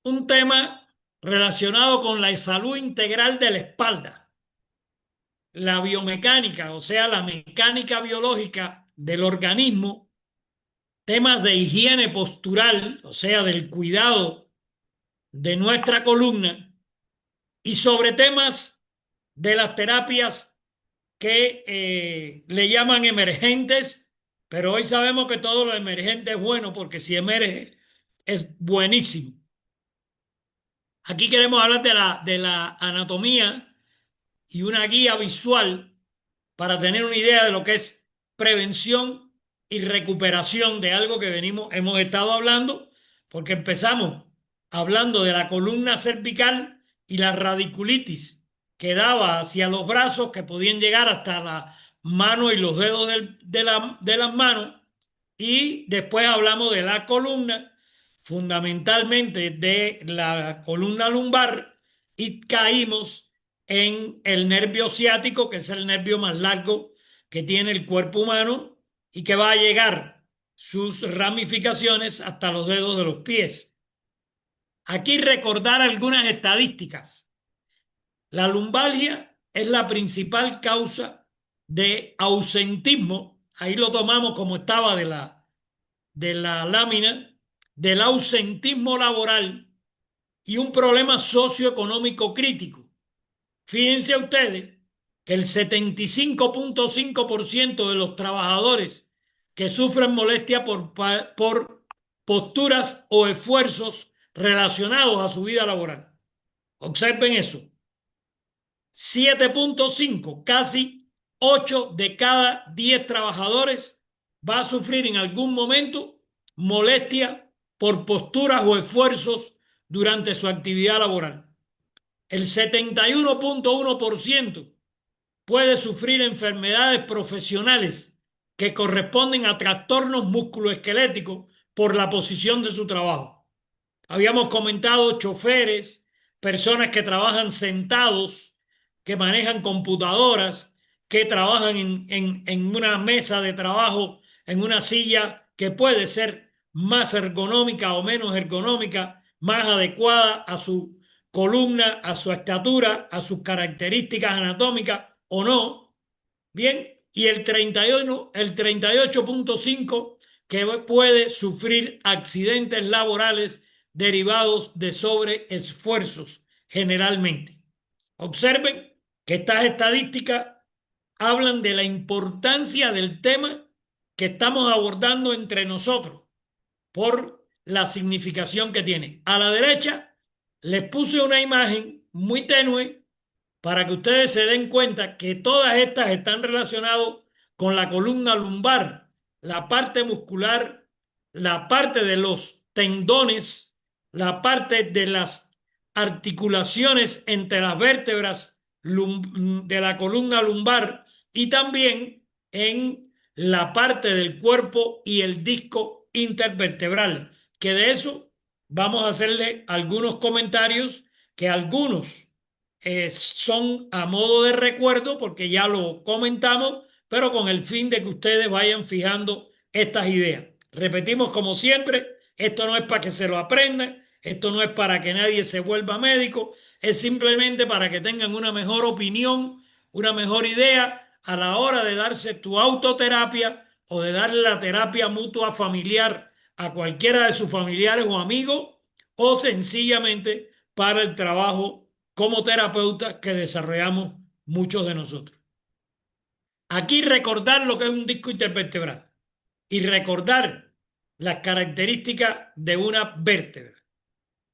un tema relacionado con la salud integral de la espalda, la biomecánica, o sea, la mecánica biológica del organismo, temas de higiene postural, o sea, del cuidado de nuestra columna, y sobre temas de las terapias que le llaman emergentes, pero hoy sabemos que todo lo emergente es bueno porque si emerge es buenísimo. Aquí queremos hablar de la anatomía y una guía visual para tener una idea de lo que es prevención y recuperación de algo que hemos estado hablando, porque empezamos hablando de la columna cervical y la radiculitis que daba hacia los brazos que podían llegar hasta la mano y los dedos de las manos, y después hablamos de la columna, fundamentalmente de la columna lumbar, y caímos en el nervio ciático, que es el nervio más largo que tiene el cuerpo humano y que va a llegar sus ramificaciones hasta los dedos de los pies. Aquí recordar algunas estadísticas. La lumbalgia es la principal causa de ausentismo, ahí lo tomamos como estaba de la lámina, del ausentismo laboral y un problema socioeconómico crítico. Fíjense ustedes que el 75.5% de los trabajadores que sufren molestia por posturas o esfuerzos relacionados a su vida laboral. Observen eso. 7.5, casi 8 de cada 10 trabajadores va a sufrir en algún momento molestia por posturas o esfuerzos durante su actividad laboral. El 71.1% puede sufrir enfermedades profesionales que corresponden a trastornos musculoesqueléticos por la posición de su trabajo. Habíamos comentado choferes, personas que trabajan sentados, que manejan computadoras, que trabajan en una mesa de trabajo, en una silla que puede ser más ergonómica o menos ergonómica, más adecuada a su columna, a su estatura, a sus características anatómicas o no. Bien, y el 31, el 38.5 que puede sufrir accidentes laborales derivados de sobreesfuerzos generalmente. Observen que estas estadísticas hablan de la importancia del tema que estamos abordando entre nosotros por la significación que tiene. A la derecha les puse una imagen muy tenue para que ustedes se den cuenta que todas estas están relacionadas con la columna lumbar, la parte muscular, la parte de los tendones, la parte de las articulaciones entre las vértebras de la columna lumbar y también en la parte del cuerpo y el disco intervertebral, que de eso vamos a hacerle algunos comentarios que algunos son a modo de recuerdo porque ya lo comentamos, pero con el fin de que ustedes vayan fijando estas ideas. Repetimos como siempre, esto no es para que se lo aprendan, esto no es para que nadie se vuelva médico, es simplemente para que tengan una mejor opinión, una mejor idea a la hora de darse tu autoterapia o de darle la terapia mutua familiar a cualquiera de sus familiares o amigos, o sencillamente para el trabajo como terapeuta que desarrollamos muchos de nosotros. Aquí recordar lo que es un disco intervertebral y recordar las características de una vértebra.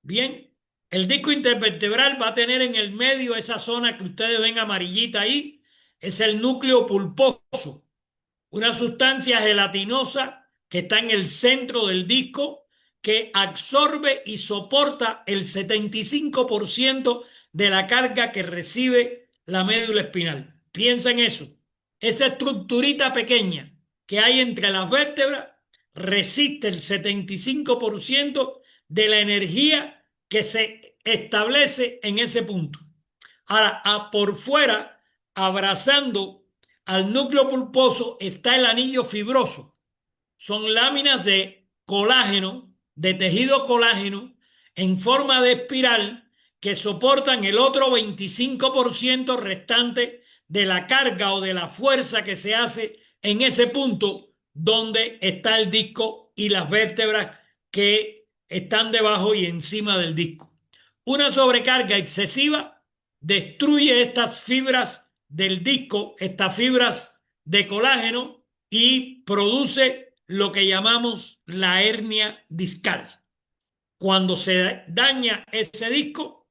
Bien, el disco intervertebral va a tener en el medio esa zona que ustedes ven amarillita ahí, es el núcleo pulposo, una sustancia gelatinosa que está en el centro del disco que absorbe y soporta el 75% de la carga que recibe la médula espinal. Piensa en eso. Esa estructurita pequeña que hay entre las vértebras resiste el 75% de la energía que se establece en ese punto. Ahora, por fuera, abrazando al núcleo pulposo, está el anillo fibroso. Son láminas de colágeno, de tejido colágeno, en forma de espiral que soportan el otro 25% restante de la carga o de la fuerza que se hace en ese punto donde está el disco y las vértebras que están debajo y encima del disco. Una sobrecarga excesiva destruye estas fibras del disco, estas fibras de colágeno, y produce lo que llamamos la hernia discal. Cuando se daña ese disco,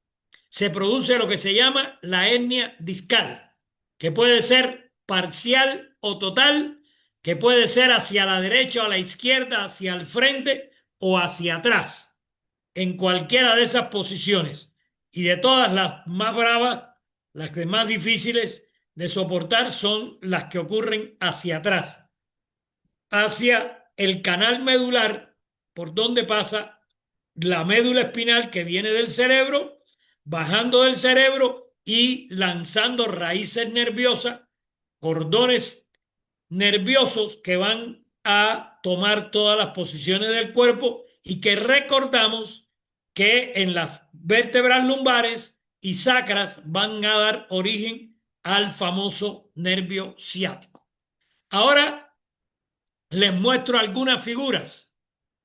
se produce lo que se llama la hernia discal, que puede ser parcial o total, que puede ser hacia la derecha o a la izquierda, hacia el frente o hacia atrás, en cualquiera de esas posiciones. Y de todas, las más bravas, las que más difíciles de soportar son las que ocurren hacia atrás, hacia el canal medular, por donde pasa la médula espinal que viene del cerebro, bajando del cerebro y lanzando raíces nerviosas, cordones nerviosos que van a tomar todas las posiciones del cuerpo y que recordamos que en las vértebras lumbares y sacras van a dar origen al famoso nervio ciático. Ahora les muestro algunas figuras.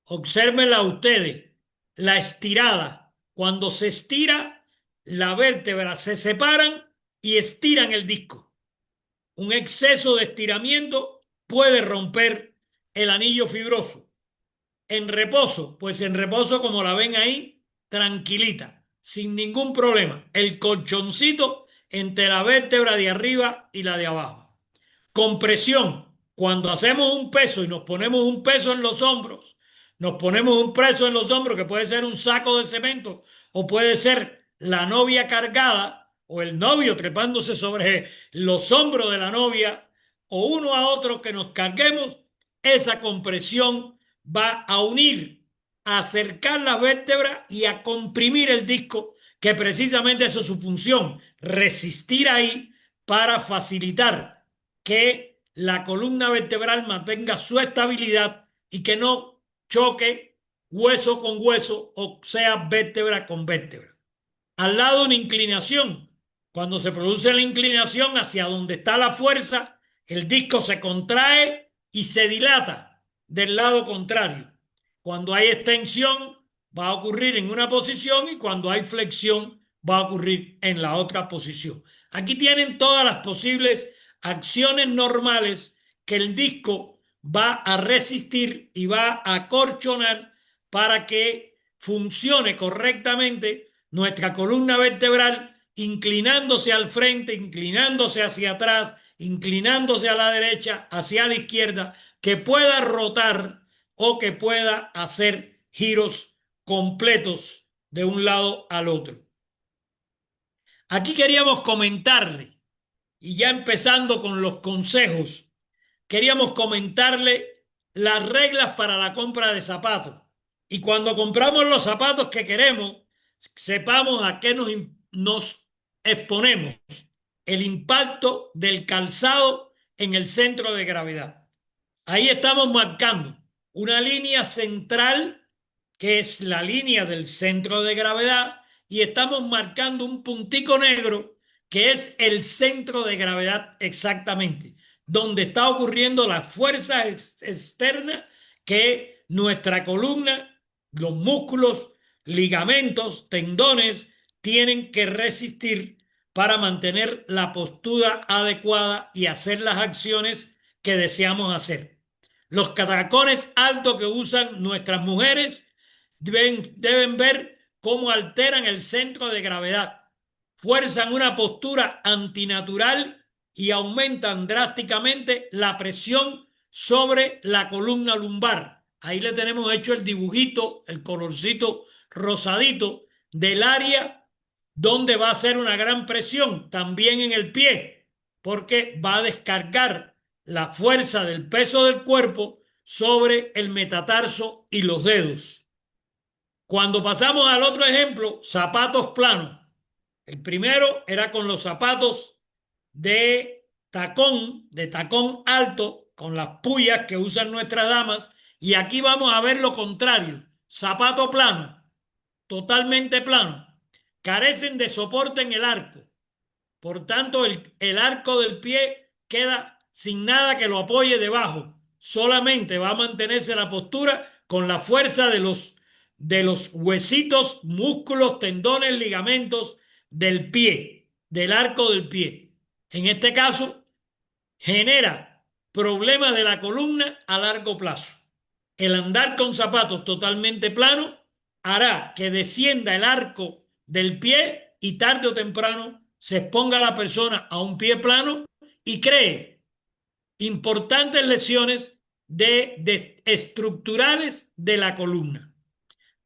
Obsérvenla ustedes. La estirada. Cuando se estira, la vértebra se separan y estiran el disco. Un exceso de estiramiento puede romper el anillo fibroso. En reposo, pues en reposo, como la ven ahí, tranquilita, sin ningún problema. El colchoncito entre la vértebra de arriba y la de abajo. Compresión. Cuando hacemos un peso y nos ponemos un peso en los hombros, nos ponemos un peso en los hombros que puede ser un saco de cemento o puede ser la novia cargada o el novio trepándose sobre los hombros de la novia o uno a otro que nos carguemos, esa compresión va a unir, a acercar las vértebras y a comprimir el disco, que precisamente eso es su función, resistir ahí para facilitar que la columna vertebral mantenga su estabilidad y que no choque hueso con hueso, o sea, vértebra con vértebra. Al lado, una inclinación. Cuando se produce la inclinación hacia donde está la fuerza, el disco se contrae y se dilata del lado contrario. Cuando hay extensión, va a ocurrir en una posición, y cuando hay flexión, va a ocurrir en la otra posición. Aquí tienen todas las posibles acciones normales que el disco va a resistir y va a acolchonar para que funcione correctamente nuestra columna vertebral, inclinándose al frente, inclinándose hacia atrás, inclinándose a la derecha, hacia la izquierda, que pueda rotar o que pueda hacer giros completos de un lado al otro. Aquí queríamos comentarle, y ya empezando con los consejos, queríamos comentarle las reglas para la compra de zapatos. Y cuando compramos los zapatos que queremos, sepamos a qué nos exponemos. El impacto del calzado en el centro de gravedad. Ahí estamos marcando una línea central que es la línea del centro de gravedad, y estamos marcando un puntico negro que es el centro de gravedad exactamente, donde está ocurriendo la fuerza externa que nuestra columna, los músculos, ligamentos, tendones tienen que resistir para mantener la postura adecuada y hacer las acciones que deseamos hacer. Los tacones altos que usan nuestras mujeres deben ver cómo alteran el centro de gravedad, fuerzan una postura antinatural y aumentan drásticamente la presión sobre la columna lumbar. Ahí le tenemos hecho el dibujito, el colorcito rosadito del área donde va a ser una gran presión, también en el pie, porque va a descargar la fuerza del peso del cuerpo sobre el metatarso y los dedos. Cuando pasamos al otro ejemplo, zapatos planos. El primero era con los zapatos de tacón alto, con las puyas que usan nuestras damas. Y aquí vamos a ver lo contrario, zapato plano. totalmente planos carecen de soporte en el arco. Por tanto, el arco del pie queda sin nada que lo apoye debajo. Solamente va a mantenerse la postura con la fuerza de los huesitos, músculos, tendones, ligamentos del pie, del arco del pie. En este caso, genera problemas de la columna a largo plazo. El andar con zapatos totalmente planos hará que descienda el arco del pie y tarde o temprano se exponga la persona a un pie plano y cree importantes lesiones estructurales de la columna.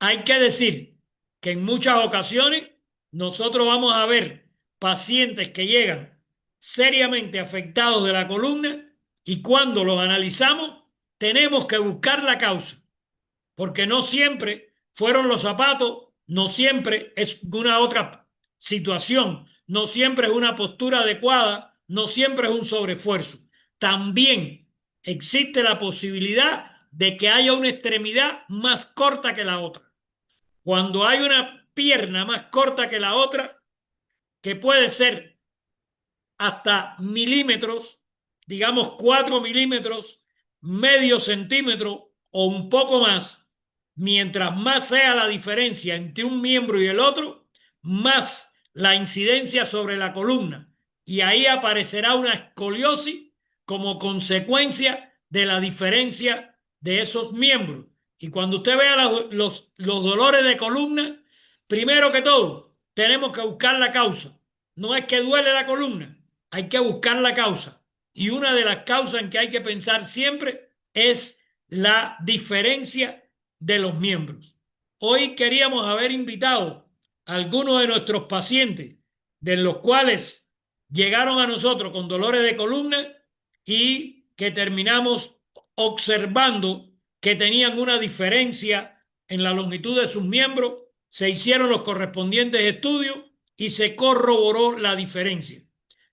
Hay que decir que en muchas ocasiones nosotros vamos a ver pacientes que llegan seriamente afectados de la columna y cuando los analizamos tenemos que buscar la causa, porque no siempre fueron los zapatos, no siempre es una otra situación, no siempre es una postura adecuada, no siempre es un sobreesfuerzo. También existe la posibilidad de que haya una extremidad más corta que la otra. Cuando hay una pierna más corta que la otra, que puede ser hasta milímetros, digamos 4 milímetros, medio centímetro o un poco más, mientras más sea la diferencia entre un miembro y el otro, más la incidencia sobre la columna. Y ahí aparecerá una escoliosis como consecuencia de la diferencia de esos miembros. Y cuando usted vea los dolores de columna, primero que todo, tenemos que buscar la causa. No es que duele la columna, hay que buscar la causa. Y una de las causas en que hay que pensar siempre es la diferencia de los miembros. Hoy queríamos haber invitado a algunos de nuestros pacientes, de los cuales llegaron a nosotros con dolores de columna y que terminamos observando que tenían una diferencia en la longitud de sus miembros, se hicieron los correspondientes estudios y se corroboró la diferencia.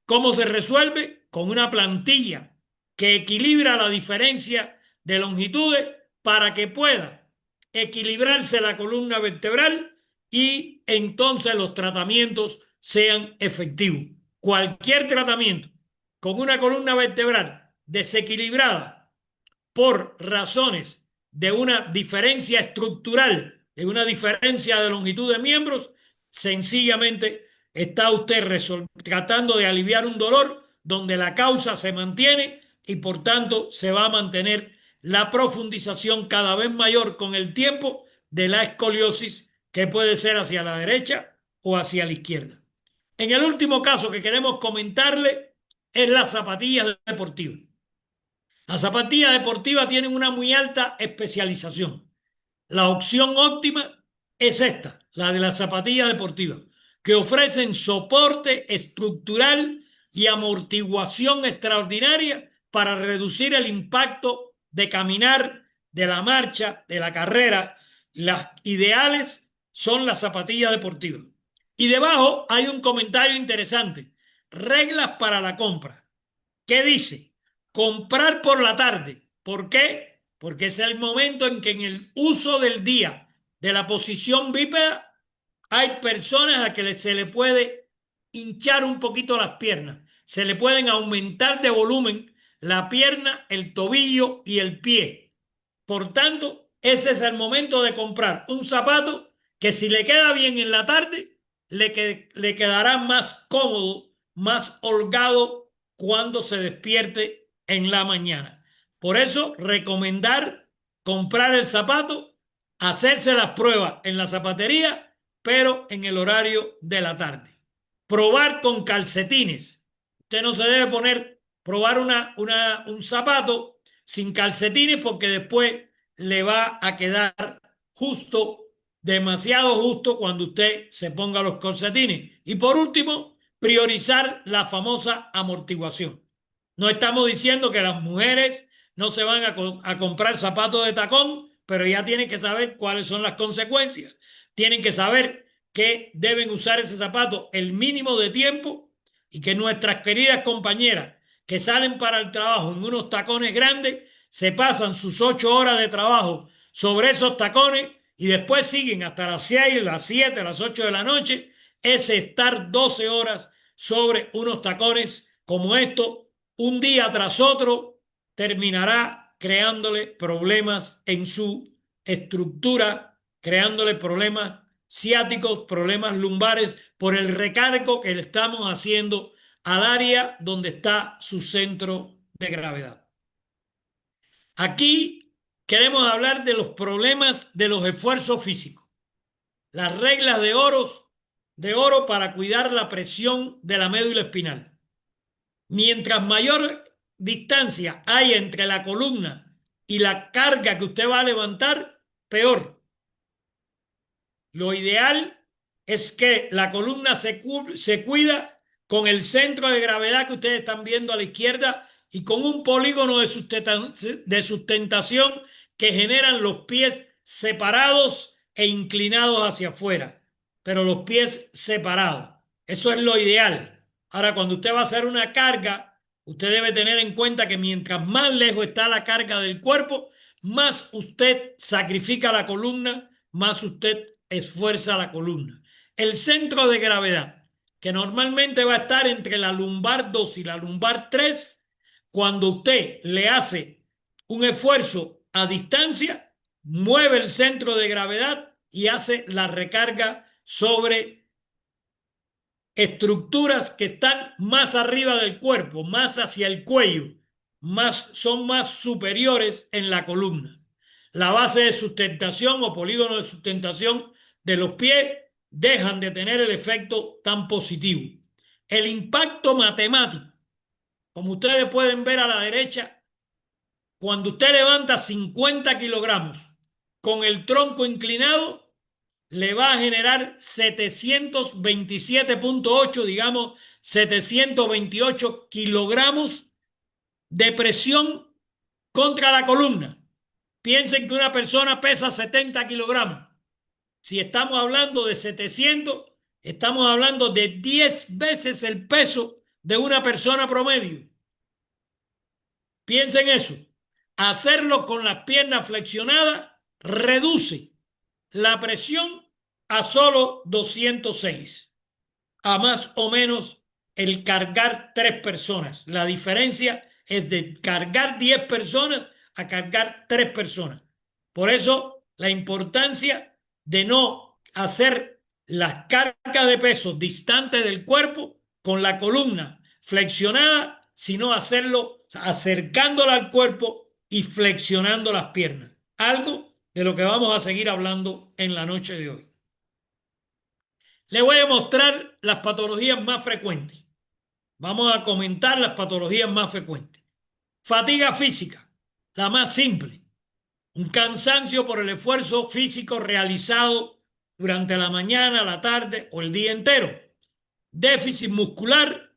¿Cómo se resuelve? Con una plantilla que equilibra la diferencia de longitudes para que pueda equilibrarse la columna vertebral y entonces los tratamientos sean efectivos. Cualquier tratamiento con una columna vertebral desequilibrada por razones de una diferencia estructural, de una diferencia de longitud de miembros, sencillamente está usted tratando de aliviar un dolor donde la causa se mantiene y por tanto se va a mantener la profundización cada vez mayor con el tiempo de la escoliosis, que puede ser hacia la derecha o hacia la izquierda. En el último caso que queremos comentarle es las zapatillas deportivas. Las zapatillas deportivas tienen una muy alta especialización. La opción óptima es esta, la de las zapatillas deportivas, que ofrecen soporte estructural y amortiguación extraordinaria para reducir el impacto de caminar, de la marcha, de la carrera. Las ideales son las zapatillas deportivas. Y debajo hay un comentario interesante. Reglas para la compra. ¿Qué dice? Comprar por la tarde. ¿Por qué? Porque es el momento en que en el uso del día de la posición bípeda hay personas a que se le puede hinchar un poquito las piernas. Se le pueden aumentar de volumen la pierna, el tobillo y el pie. Por tanto, ese es el momento de comprar un zapato que si le queda bien en la tarde, le quedará más cómodo, más holgado cuando se despierte en la mañana. Por eso, recomendar comprar el zapato, hacerse las pruebas en la zapatería, pero en el horario de la tarde. Probar con calcetines. Usted no se debe probar un zapato sin calcetines porque después le va a quedar justo, demasiado justo cuando usted se ponga los calcetines. Y por último, priorizar la famosa amortiguación. No estamos diciendo que las mujeres no se van a comprar zapatos de tacón, pero ya tienen que saber cuáles son las consecuencias. Tienen que saber que deben usar ese zapato el mínimo de tiempo y que nuestras queridas compañeras que salen para el trabajo en unos tacones grandes se pasan sus 8 horas de trabajo sobre esos tacones y después siguen hasta las 6, las 7, las 8 de la noche, es estar 12 horas sobre unos tacones como esto, un día tras otro, terminará creándole problemas en su estructura, creándole problemas ciáticos, problemas lumbares por el recargo que le estamos haciendo al área donde está su centro de gravedad. Aquí queremos hablar de los problemas de los esfuerzos físicos, las reglas de oro para cuidar la presión de la médula espinal. Mientras mayor distancia hay entre la columna y la carga que usted va a levantar, peor. Lo ideal es que la columna se cuida con el centro de gravedad que ustedes están viendo a la izquierda y con un polígono de sustentación que generan los pies separados e inclinados hacia afuera, pero los pies separados. Eso es lo ideal. Ahora, cuando usted va a hacer una carga, usted debe tener en cuenta que mientras más lejos está la carga del cuerpo, más usted sacrifica la columna, más usted esfuerza la columna. El centro de gravedad, que normalmente va a estar entre la lumbar 2 y la lumbar 3, cuando usted le hace un esfuerzo a distancia, mueve el centro de gravedad y hace la recarga sobre estructuras que están más arriba del cuerpo, más hacia el cuello, son más superiores en la columna. La base de sustentación o polígono de sustentación de los pies dejan de tener el efecto tan positivo. El impacto matemático, como ustedes pueden ver a la derecha, cuando usted levanta 50 kilogramos con el tronco inclinado, le va a generar 727.8, digamos 728 kilogramos de presión contra la columna. Piensen que una persona pesa 70 kilogramos. Si estamos hablando de 700, estamos hablando de 10 veces el peso de una persona promedio. Piensen eso. Hacerlo con las piernas flexionadas reduce la presión a solo 206, a más o menos el cargar 3 personas. La diferencia es de cargar 10 personas a cargar 3 personas. Por eso la importancia de no hacer las cargas de peso distantes del cuerpo con la columna flexionada, sino hacerlo acercándola al cuerpo y flexionando las piernas. Algo de lo que vamos a seguir hablando en la noche de hoy. Les voy a mostrar las patologías más frecuentes. Vamos a comentar las patologías más frecuentes. Fatiga física, la más simple. Un cansancio por el esfuerzo físico realizado durante la mañana, la tarde o el día entero. Déficit muscular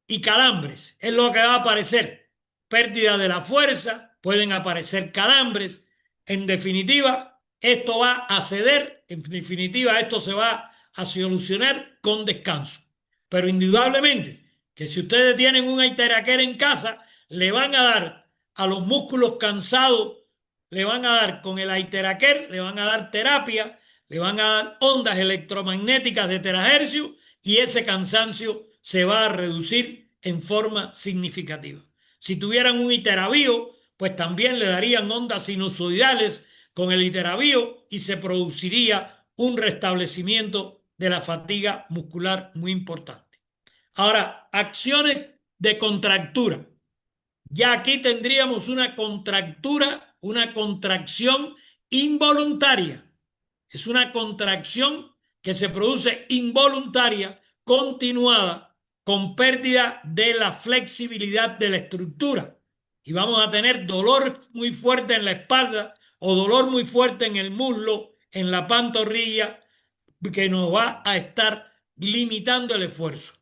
y calambres. Es lo que va a aparecer. Pérdida de la fuerza, pueden aparecer calambres. En definitiva, esto va a ceder. En definitiva, esto se va a solucionar con descanso. Pero indudablemente que si ustedes tienen un Iteraker en casa, le van a dar a los músculos cansados, le van a dar con el Iteraker, le van a dar terapia, le van a dar ondas electromagnéticas de terahercios y ese cansancio se va a reducir en forma significativa. Si tuvieran un Iteravio, pues también le darían ondas sinusoidales con el Iteravio y se produciría un restablecimiento de la fatiga muscular muy importante. Ahora, acciones de contractura. Ya aquí tendríamos una contractura, una contracción involuntaria. Es una contracción que se produce involuntaria, continuada, con pérdida de la flexibilidad de la estructura. Y vamos a tener dolor muy fuerte en la espalda o dolor muy fuerte en el muslo, en la pantorrilla, que nos va a estar limitando el esfuerzo.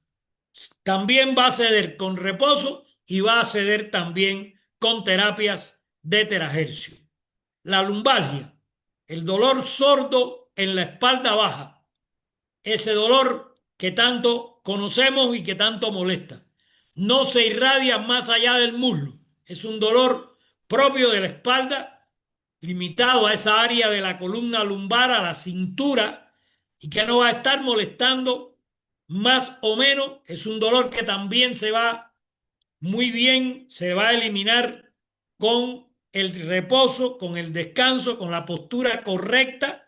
También va a ceder con reposo y va a ceder también con terapias de terahercio. La lumbalgia, el dolor sordo en la espalda baja, ese dolor que tanto conocemos y que tanto molesta. No se irradia más allá del muslo. Es un dolor propio de la espalda, limitado a esa área de la columna lumbar, a la cintura, y que no va a estar molestando más o menos. Es un dolor que también se va muy bien, se va a eliminar con el reposo, con el descanso, con la postura correcta.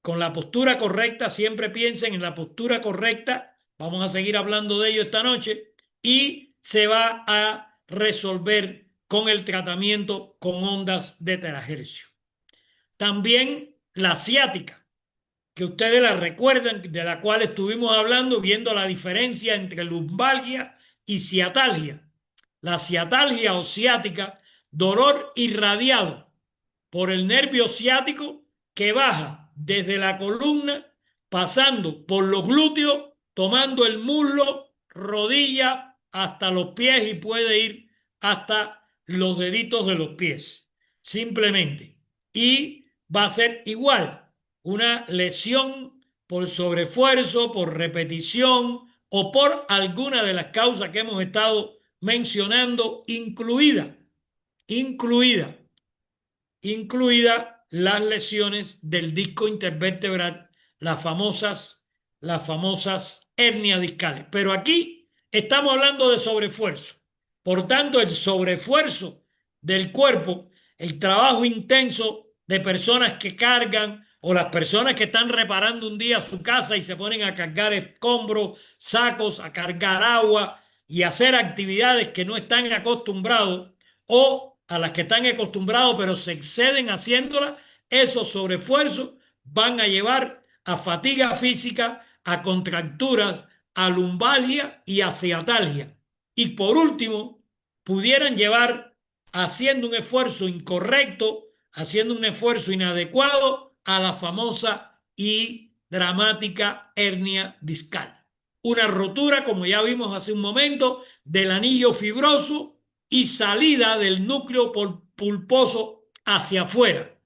Con la postura correcta, siempre piensen en la postura correcta. Vamos a seguir hablando de ello esta noche. Y se va a resolver con el tratamiento con ondas de terahercio. También la ciática, que ustedes la recuerdan, de la cual estuvimos hablando, viendo la diferencia entre lumbalgia y ciatalgia. La ciatalgia o ciática, dolor irradiado por el nervio ciático que baja desde la columna, pasando por los glúteos, tomando el muslo, rodilla, hasta los pies y puede ir hasta los deditos de los pies. Simplemente. Y va a ser igual una lesión por sobreesfuerzo, por repetición o por alguna de las causas que hemos estado mencionando, incluida las lesiones del disco intervertebral, las famosas hernias discales. Pero aquí estamos hablando de sobreesfuerzo. Por tanto, el sobreesfuerzo del cuerpo, el trabajo intenso de personas que cargan o las personas que están reparando un día su casa y se ponen a cargar escombros, sacos, a cargar agua y hacer actividades que no están acostumbrados, o a las que están acostumbrados pero se exceden haciéndolas, esos sobreesfuerzos van a llevar a fatiga física, a contracturas, a lumbalgia y a ciatalgia. Y por último, pudieran llevar, haciendo un esfuerzo incorrecto, haciendo un esfuerzo inadecuado, a la famosa y dramática hernia discal. Una rotura, como ya vimos hace un momento, del anillo fibroso y salida del núcleo pulposo hacia afuera,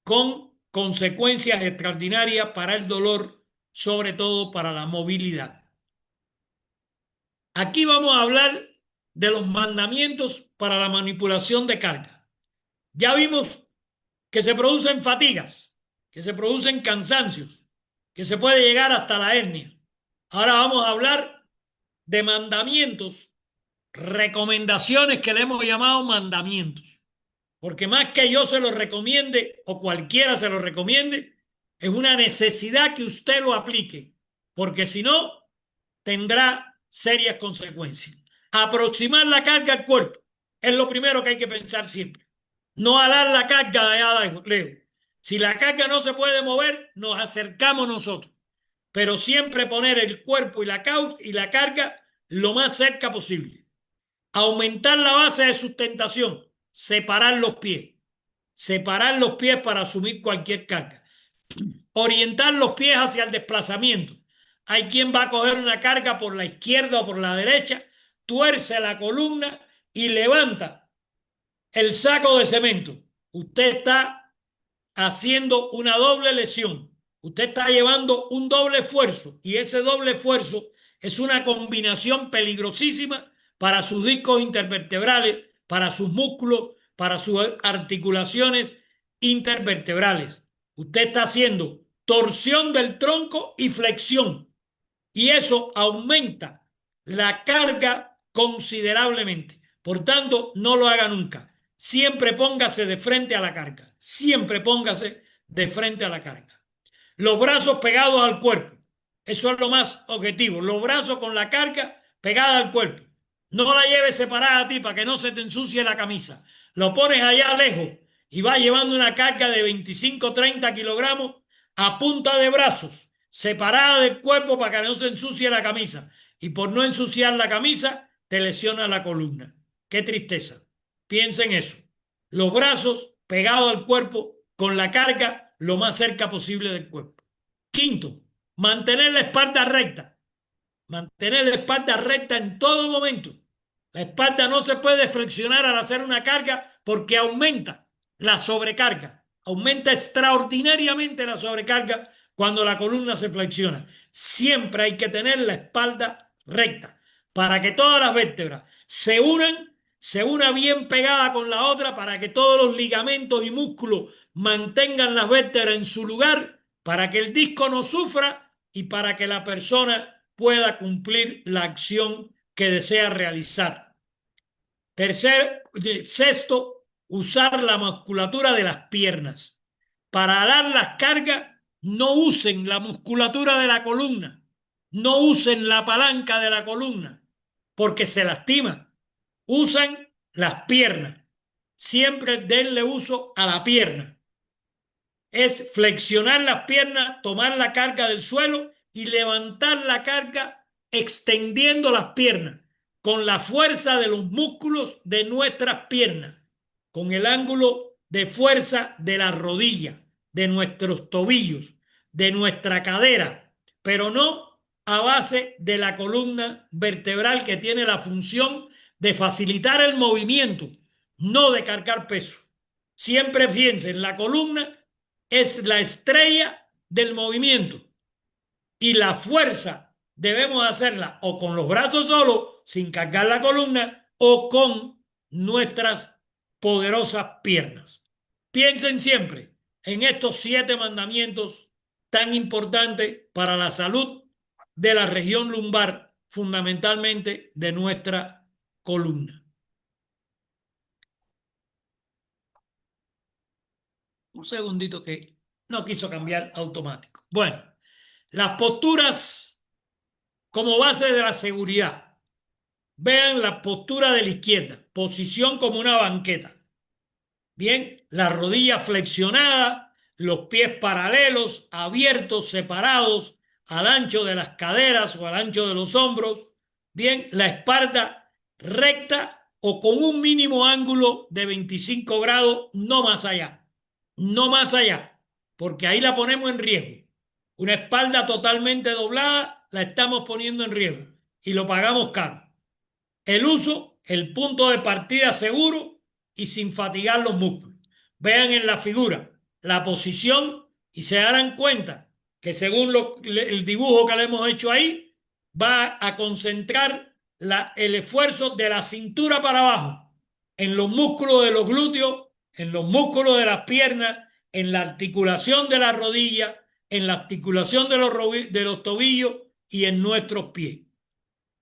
con consecuencias extraordinarias para el dolor, sobre todo para la movilidad. Aquí vamos a hablar de los mandamientos para la manipulación de carga. Ya vimos que se producen fatigas, que se producen cansancios, que se puede llegar hasta la hernia. Ahora vamos a hablar de mandamientos, recomendaciones que le hemos llamado mandamientos. Porque más que yo se lo recomiende o cualquiera se lo recomiende, es una necesidad que usted lo aplique, porque si no, tendrá serias consecuencias. Aproximar la carga al cuerpo es lo primero que hay que pensar siempre. No alar la carga de allá lejos. Si la carga no se puede mover, nos acercamos nosotros. Pero siempre poner el cuerpo y la carga lo más cerca posible. Aumentar la base de sustentación. Separar los pies. Separar los pies para asumir cualquier carga. Orientar los pies hacia el desplazamiento. Hay quien va a coger una carga por la izquierda o por la derecha, tuerce la columna y levanta el saco de cemento. Usted está haciendo una doble lesión. Usted está llevando un doble esfuerzo y ese doble esfuerzo es una combinación peligrosísima para sus discos intervertebrales, para sus músculos, para sus articulaciones intervertebrales. Usted está haciendo torsión del tronco y flexión y eso aumenta la carga considerablemente. Por tanto, no lo haga nunca. Siempre póngase de frente a la carga. Siempre póngase de frente a la carga. Los brazos pegados al cuerpo. Eso es lo más objetivo. Los brazos con la carga pegada al cuerpo. No la lleves separada a ti para que no se te ensucie la camisa. Lo pones allá lejos y vas llevando una carga de 25-30 kilogramos a punta de brazos, separada del cuerpo para que no se ensucie la camisa. Y por no ensuciar la camisa, te lesiona la columna. Qué tristeza. Piensa en eso. Los brazos pegados al cuerpo con la carga lo más cerca posible del cuerpo. Quinto, mantener la espalda recta. Mantener la espalda recta en todo momento. La espalda no se puede flexionar al hacer una carga porque aumenta la sobrecarga. Aumenta extraordinariamente la sobrecarga cuando la columna se flexiona. Siempre hay que tener la espalda recta para que todas las vértebras se una bien pegada con la otra, para que todos los ligamentos y músculos mantengan las vértebras en su lugar para que el disco no sufra y para que la persona pueda cumplir la acción que desea realizar. Sexto, usar la musculatura de las piernas. Para dar las cargas, no usen la musculatura de la columna, no usen la palanca de la columna, porque se lastima. Usan las piernas. Siempre denle uso a la pierna. Es flexionar las piernas, tomar la carga del suelo y levantar la carga extendiendo las piernas con la fuerza de los músculos de nuestras piernas, con el ángulo de fuerza de la rodilla, de nuestros tobillos, de nuestra cadera, pero no a base de la columna vertebral, que tiene la función de facilitar el movimiento, no de cargar peso. Siempre piensen, la columna es la estrella del movimiento y la fuerza debemos hacerla o con los brazos solos, sin cargar la columna, o con nuestras poderosas piernas. Piensen siempre en estos 7 mandamientos tan importantes para la salud de la región lumbar, fundamentalmente de nuestra columna. Un segundito que no quiso cambiar automático. Bueno, las posturas como base de la seguridad. Vean la postura de la izquierda, posición como una banqueta. Bien, la rodilla flexionada, los pies paralelos, abiertos, separados, al ancho de las caderas o al ancho de los hombros. Bien, la espalda recta o con un mínimo ángulo de 25 grados, no más allá. No más allá, porque ahí la ponemos en riesgo. Una espalda totalmente doblada la estamos poniendo en riesgo y lo pagamos caro. El uso, el punto de partida seguro y sin fatigar los músculos. Vean en la figura la posición y se darán cuenta que según el dibujo que le hemos hecho ahí, va a concentrar el esfuerzo de la cintura para abajo en los músculos de los glúteos, en los músculos de las piernas, en la articulación de la rodilla, en la articulación de los tobillos y en nuestros pies.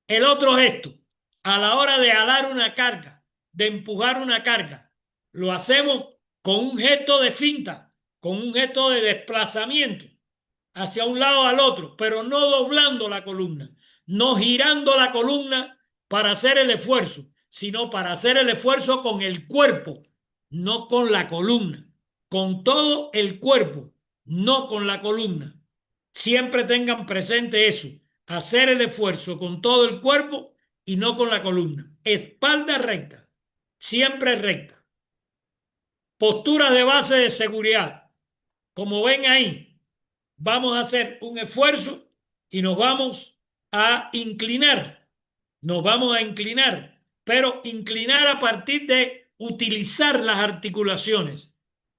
El otro gesto, a la hora de alar una carga, de empujar una carga, lo hacemos con un gesto de finta, con un gesto de desplazamiento hacia un lado al otro, pero no doblando la columna, no girando la columna para hacer el esfuerzo, sino para hacer el esfuerzo con el cuerpo, no con la columna, con todo el cuerpo, no con la columna. Siempre tengan presente eso, hacer el esfuerzo con todo el cuerpo y no con la columna. Espalda recta, siempre recta. Postura de base de seguridad. Como ven ahí, vamos a hacer un esfuerzo y nos vamos a inclinar. Nos vamos a inclinar, pero inclinar a partir de utilizar las articulaciones,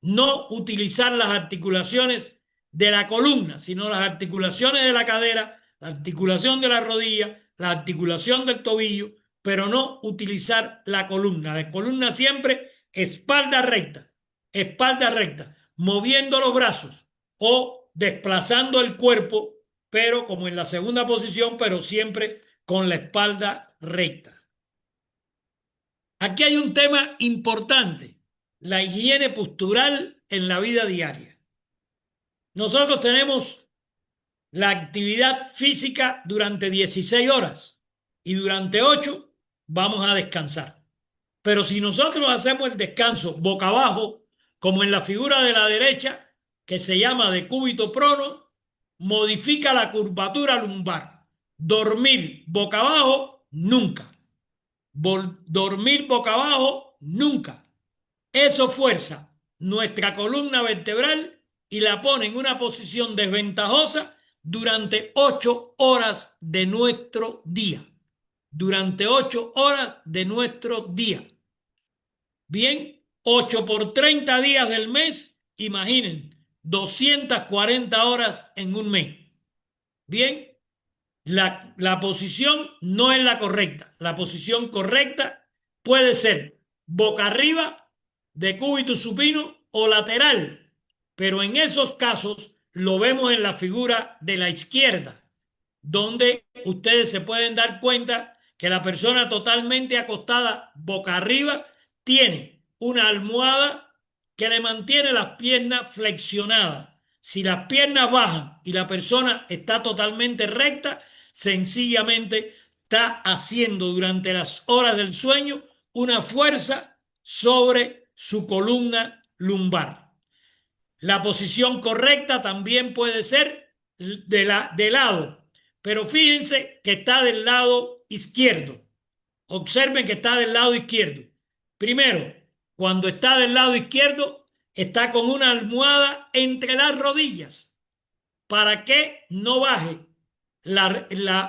no utilizar las articulaciones de la columna, sino las articulaciones de la cadera, la articulación de la rodilla, la articulación del tobillo, pero no utilizar la columna. La columna siempre espalda recta, moviendo los brazos o desplazando el cuerpo, pero como en la segunda posición, pero siempre con la espalda recta. Aquí hay un tema importante, la higiene postural en la vida diaria. Nosotros tenemos la actividad física durante 16 horas y durante 8 vamos a descansar. Pero si nosotros hacemos el descanso boca abajo, como en la figura de la derecha, que se llama decúbito prono, modifica la curvatura lumbar. Dormir boca abajo, nunca. Dormir boca abajo, nunca. Eso fuerza nuestra columna vertebral y la pone en una posición desventajosa durante 8 horas de nuestro día. Durante 8 horas de nuestro día. Bien, 8 por 30 días del mes, imaginen, 240 horas en un mes. Bien, la posición no es la correcta. La posición correcta puede ser boca arriba, decúbito supino, o lateral, pero en esos casos lo vemos en la figura de la izquierda, donde ustedes se pueden dar cuenta que la persona totalmente acostada boca arriba tiene una almohada que le mantiene las piernas flexionadas. Si las piernas bajan y la persona está totalmente recta, sencillamente está haciendo durante las horas del sueño una fuerza sobre su columna lumbar. La posición correcta también puede ser de lado, pero fíjense que está del lado izquierdo. Observen que está del lado izquierdo. Primero, cuando está del lado izquierdo, está con una almohada entre las rodillas para que no baje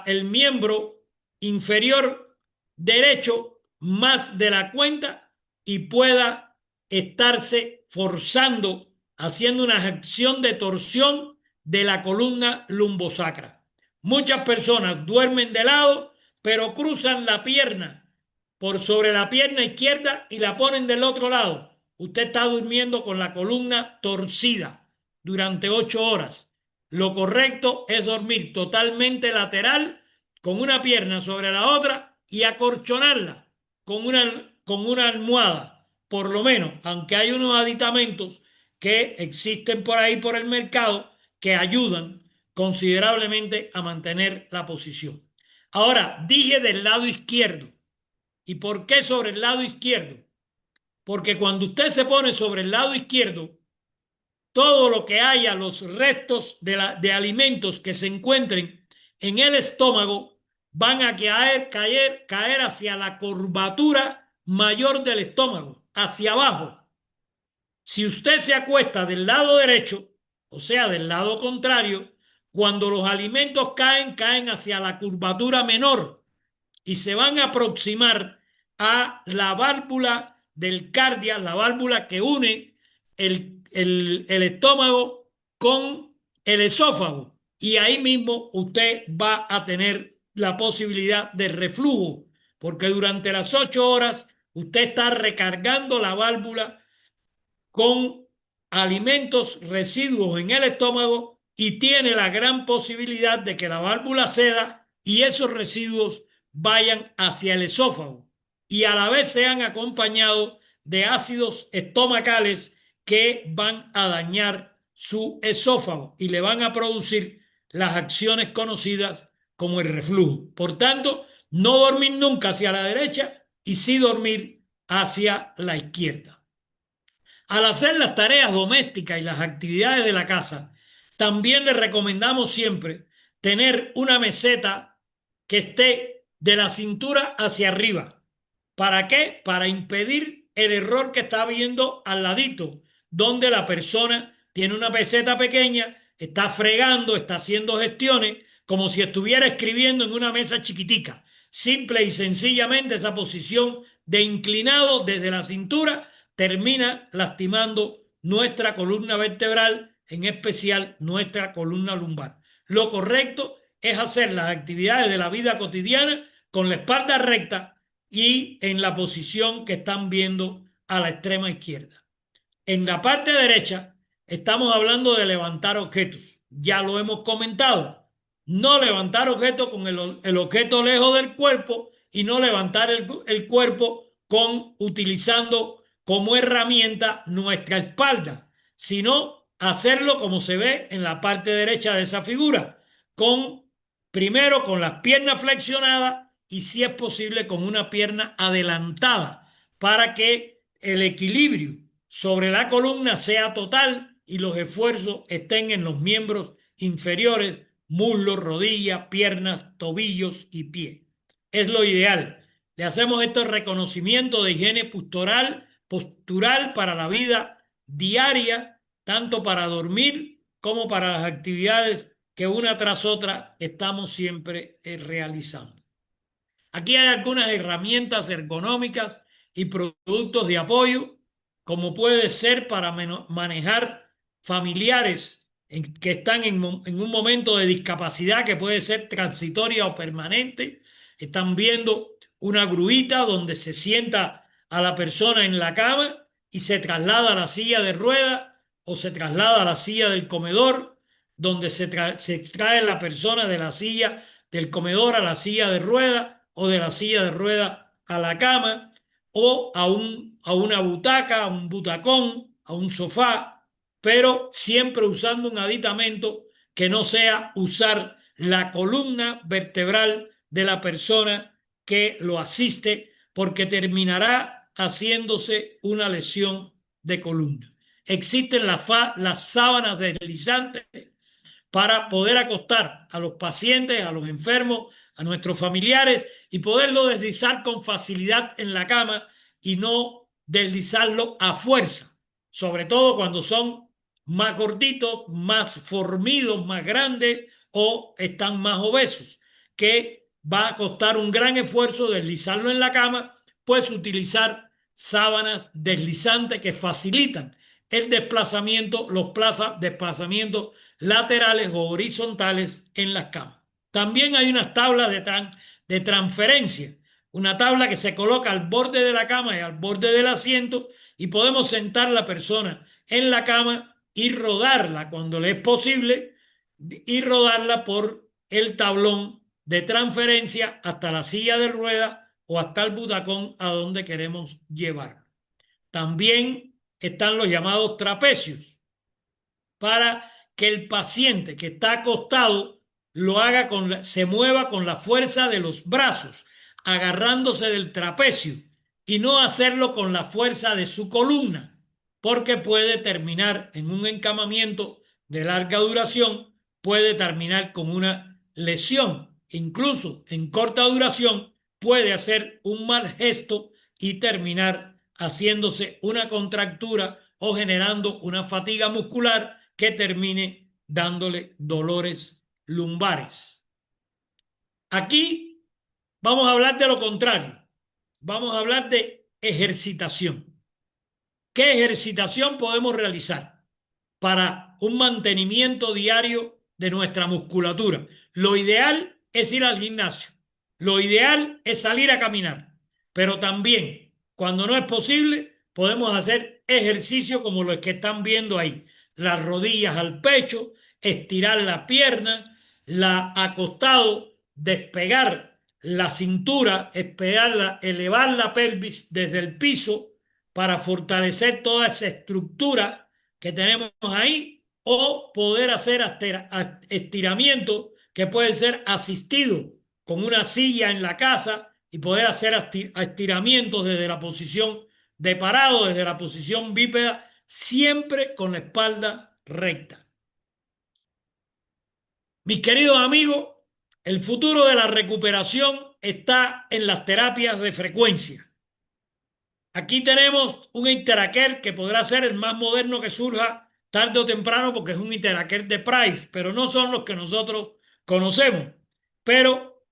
el miembro inferior derecho más de la cuenta y pueda estarse forzando, haciendo una acción de torsión de la columna lumbosacra. Muchas personas duermen de lado, pero cruzan la pierna por sobre la pierna izquierda y la ponen del otro lado. Usted está durmiendo con la columna torcida durante 8 horas. Lo correcto es dormir totalmente lateral, con una pierna sobre la otra y acolchonarla con una almohada, por lo menos, aunque hay unos aditamentos que existen por ahí por el mercado que ayudan considerablemente a mantener la posición. Ahora, dije del lado izquierdo. ¿Y por qué sobre el lado izquierdo? Porque cuando usted se pone sobre el lado izquierdo, todo lo que haya, los restos de alimentos que se encuentren en el estómago, van a caer hacia la curvatura mayor del estómago, hacia abajo. Si usted se acuesta del lado derecho, o sea, del lado contrario, cuando los alimentos caen hacia la curvatura menor y se van a aproximar a la válvula del cardia, la válvula que une el estómago con el esófago. Y ahí mismo usted va a tener la posibilidad de reflujo, porque durante las 8 horas usted está recargando la válvula con alimentos residuos en el estómago y tiene la gran posibilidad de que la válvula ceda y esos residuos vayan hacia el esófago y a la vez sean acompañados de ácidos estomacales que van a dañar su esófago y le van a producir las acciones conocidas como el reflujo. Por tanto, no dormir nunca hacia la derecha y sí dormir hacia la izquierda. Al hacer las tareas domésticas y las actividades de la casa, también le recomendamos siempre tener una meseta que esté de la cintura hacia arriba. ¿Para qué? Para impedir el error que está viendo al ladito, donde la persona tiene una meseta pequeña, está fregando, está haciendo gestiones, como si estuviera escribiendo en una mesa chiquitica. Simple y sencillamente esa posición de inclinado desde la cintura termina lastimando nuestra columna vertebral, en especial nuestra columna lumbar. Lo correcto es hacer las actividades de la vida cotidiana con la espalda recta y en la posición que están viendo a la extrema izquierda. En la parte derecha estamos hablando de levantar objetos. Ya lo hemos comentado. No levantar objetos con el objeto lejos del cuerpo y no levantar el cuerpo utilizando como herramienta nuestra espalda, sino hacerlo como se ve en la parte derecha de esa figura, primero con las piernas flexionadas y si es posible con una pierna adelantada para que el equilibrio sobre la columna sea total y los esfuerzos estén en los miembros inferiores, muslos, rodillas, piernas, tobillos y pie. Es lo ideal. Le hacemos estos reconocimientos de higiene postural para la vida diaria, tanto para dormir como para las actividades que una tras otra estamos siempre realizando. Aquí hay algunas herramientas ergonómicas y productos de apoyo, como puede ser para manejar familiares que están en un momento de discapacidad que puede ser transitoria o permanente. Están viendo una gruita donde se sienta a la persona en la cama y se traslada a la silla de ruedas o se traslada a la silla del comedor, donde se extrae la persona de la silla del comedor a la silla de ruedas o de la silla de ruedas a la cama o a una butaca, a un butacón, a un sofá, pero siempre usando un aditamento que no sea usar la columna vertebral de la persona que lo asiste, porque terminará haciéndose una lesión de columna. Existen las sábanas deslizantes para poder acostar a los pacientes, a los enfermos, a nuestros familiares y poderlo deslizar con facilidad en la cama y no deslizarlo a fuerza, sobre todo cuando son más gorditos, más formidos, más grandes o están más obesos, que va a costar un gran esfuerzo deslizarlo en la cama, pues utilizar sábanas deslizantes que facilitan el desplazamiento, los desplazamientos laterales o horizontales en las camas. También hay unas tablas de transferencia, una tabla que se coloca al borde de la cama y al borde del asiento y podemos sentar a la persona en la cama y rodarla cuando le es posible y rodarla por el tablón de transferencia hasta la silla de ruedas o hasta el butacón a donde queremos llevar. También están los llamados trapecios para que el paciente que está acostado lo haga se mueva con la fuerza de los brazos, agarrándose del trapecio y no hacerlo con la fuerza de su columna, porque puede terminar en un encamamiento de larga duración, puede terminar con una lesión, incluso en corta duración puede hacer un mal gesto y terminar haciéndose una contractura o generando una fatiga muscular que termine dándole dolores lumbares. Aquí vamos a hablar de lo contrario. Vamos a hablar de ejercitación. ¿Qué ejercitación podemos realizar para un mantenimiento diario de nuestra musculatura? Lo ideal es ir al gimnasio. Lo ideal es salir a caminar. Pero también, cuando no es posible, podemos hacer ejercicio como los que están viendo ahí. Las rodillas al pecho, estirar la pierna, la acostado, despegar la cintura, elevar la pelvis desde el piso para fortalecer toda esa estructura que tenemos ahí o poder hacer estiramientos que pueden ser asistidos con una silla en la casa y poder hacer estiramientos desde la posición de parado, desde la posición bípeda, siempre con la espalda recta. Mis queridos amigos, el futuro de la recuperación está en las terapias de frecuencia. Aquí tenemos un Interaker que podrá ser el más moderno que surja tarde o temprano porque es un Interaker de Price, pero no son los que nosotros conocemos. Pero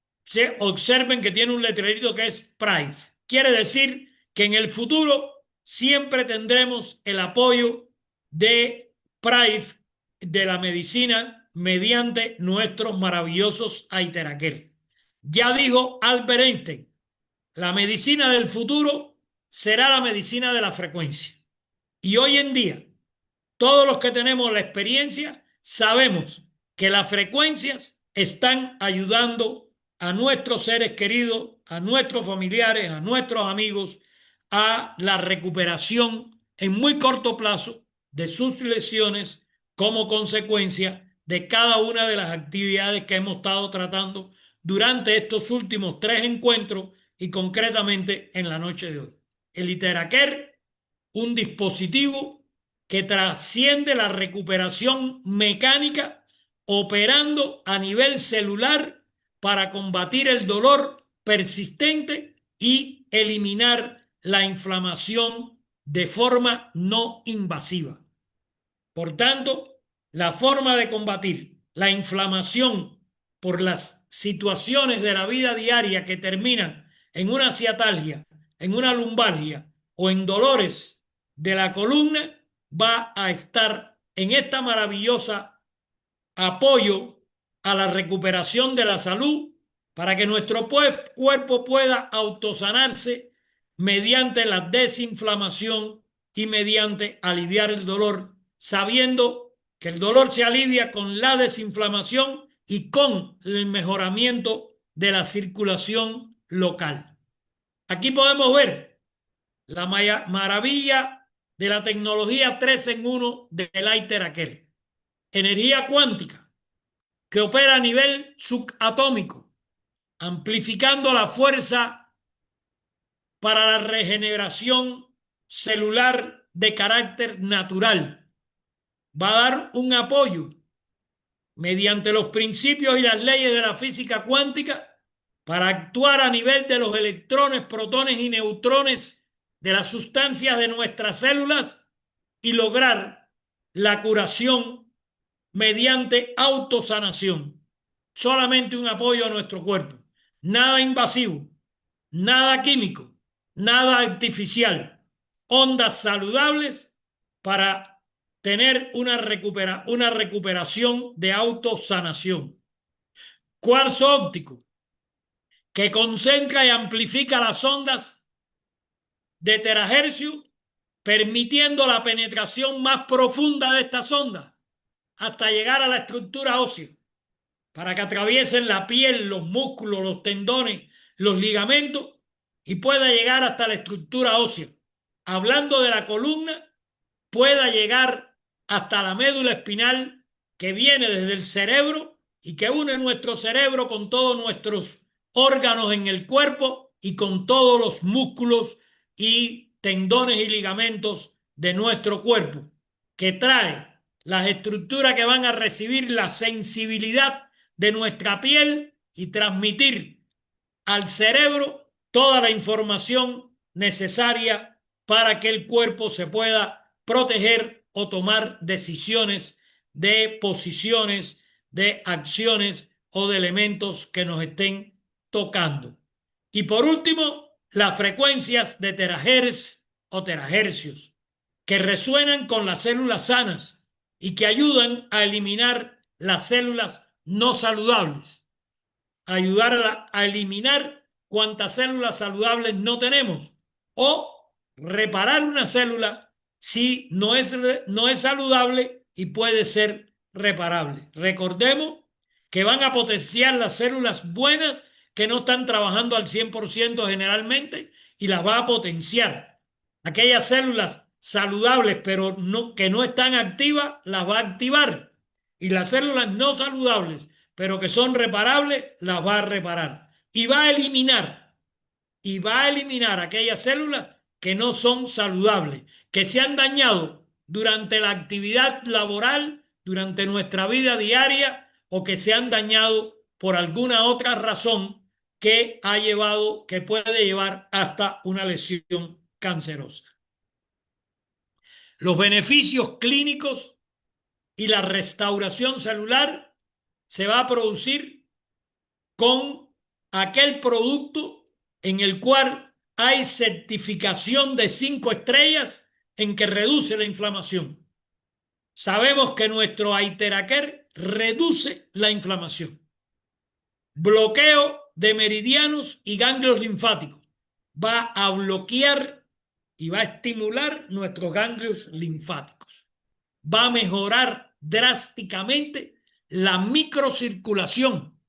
observen que tiene un letrerito que es Price. Quiere decir que en el futuro siempre tendremos el apoyo de Price de la medicina mediante nuestros maravillosos Interaker. Ya dijo Albert Einstein, la medicina del futuro será la medicina de la frecuencia. Y hoy en día, todos los que tenemos la experiencia sabemos que las frecuencias están ayudando a nuestros seres queridos, a nuestros familiares, a nuestros amigos, a la recuperación en muy corto plazo de sus lesiones como consecuencia de cada una de las actividades que hemos estado tratando durante estos últimos 3 encuentros y concretamente en la noche de hoy. El Interaker, un dispositivo que trasciende la recuperación mecánica operando a nivel celular para combatir el dolor persistente y eliminar la inflamación de forma no invasiva. Por tanto, la forma de combatir la inflamación por las situaciones de la vida diaria que terminan en una ciatalgia, en una lumbalgia o en dolores de la columna va a estar en esta maravillosa apoyo a la recuperación de la salud para que nuestro cuerpo pueda autosanarse mediante la desinflamación y mediante aliviar el dolor, sabiendo que el dolor se alivia con la desinflamación y con el mejoramiento de la circulación local. Aquí podemos ver la maravilla de la tecnología 3 en 1 de Leiter-Aker. Energía cuántica que opera a nivel subatómico, amplificando la fuerza para la regeneración celular de carácter natural. Va a dar un apoyo mediante los principios y las leyes de la física cuántica para actuar a nivel de los electrones, protones y neutrones de las sustancias de nuestras células y lograr la curación mediante autosanación. Solamente un apoyo a nuestro cuerpo. Nada invasivo, nada químico, nada artificial. Ondas saludables para tener una recuperación de autosanación. Cuarzo óptico, que concentra y amplifica las ondas de terahercios, permitiendo la penetración más profunda de estas ondas hasta llegar a la estructura ósea, para que atraviesen la piel, los músculos, los tendones, los ligamentos y pueda llegar hasta la estructura ósea. Hablando de la columna, pueda llegar hasta la médula espinal que viene desde el cerebro y que une nuestro cerebro con todos nuestros órganos en el cuerpo y con todos los músculos y tendones y ligamentos de nuestro cuerpo, que trae las estructuras que van a recibir la sensibilidad de nuestra piel y transmitir al cerebro toda la información necesaria para que el cuerpo se pueda proteger o tomar decisiones de posiciones, de acciones o de elementos que nos estén tocando. Y por último, las frecuencias de terahertz o terahercios que resuenan con las células sanas y que ayudan a eliminar las células no saludables, ayudar a eliminar cuantas células saludables no tenemos o reparar una célula si no es saludable y puede ser reparable. Recordemos que van a potenciar las células buenas que no están trabajando al 100% generalmente y las va a potenciar. Aquellas células saludables pero que no están activas las va a activar, y las células no saludables pero que son reparables las va a reparar y va a eliminar aquellas células que no son saludables, que se han dañado durante la actividad laboral, durante nuestra vida diaria, o que se han dañado por alguna otra razón que puede llevar hasta una lesión cancerosa. Los beneficios clínicos y la restauración celular se va a producir con aquel producto en el cual hay certificación de 5 estrellas en que reduce la inflamación. Sabemos que nuestro Leiter-Aker reduce la inflamación. Bloqueo de meridianos y ganglios linfáticos. Va a bloquear y va a estimular nuestros ganglios linfáticos. Va a mejorar drásticamente la microcirculación,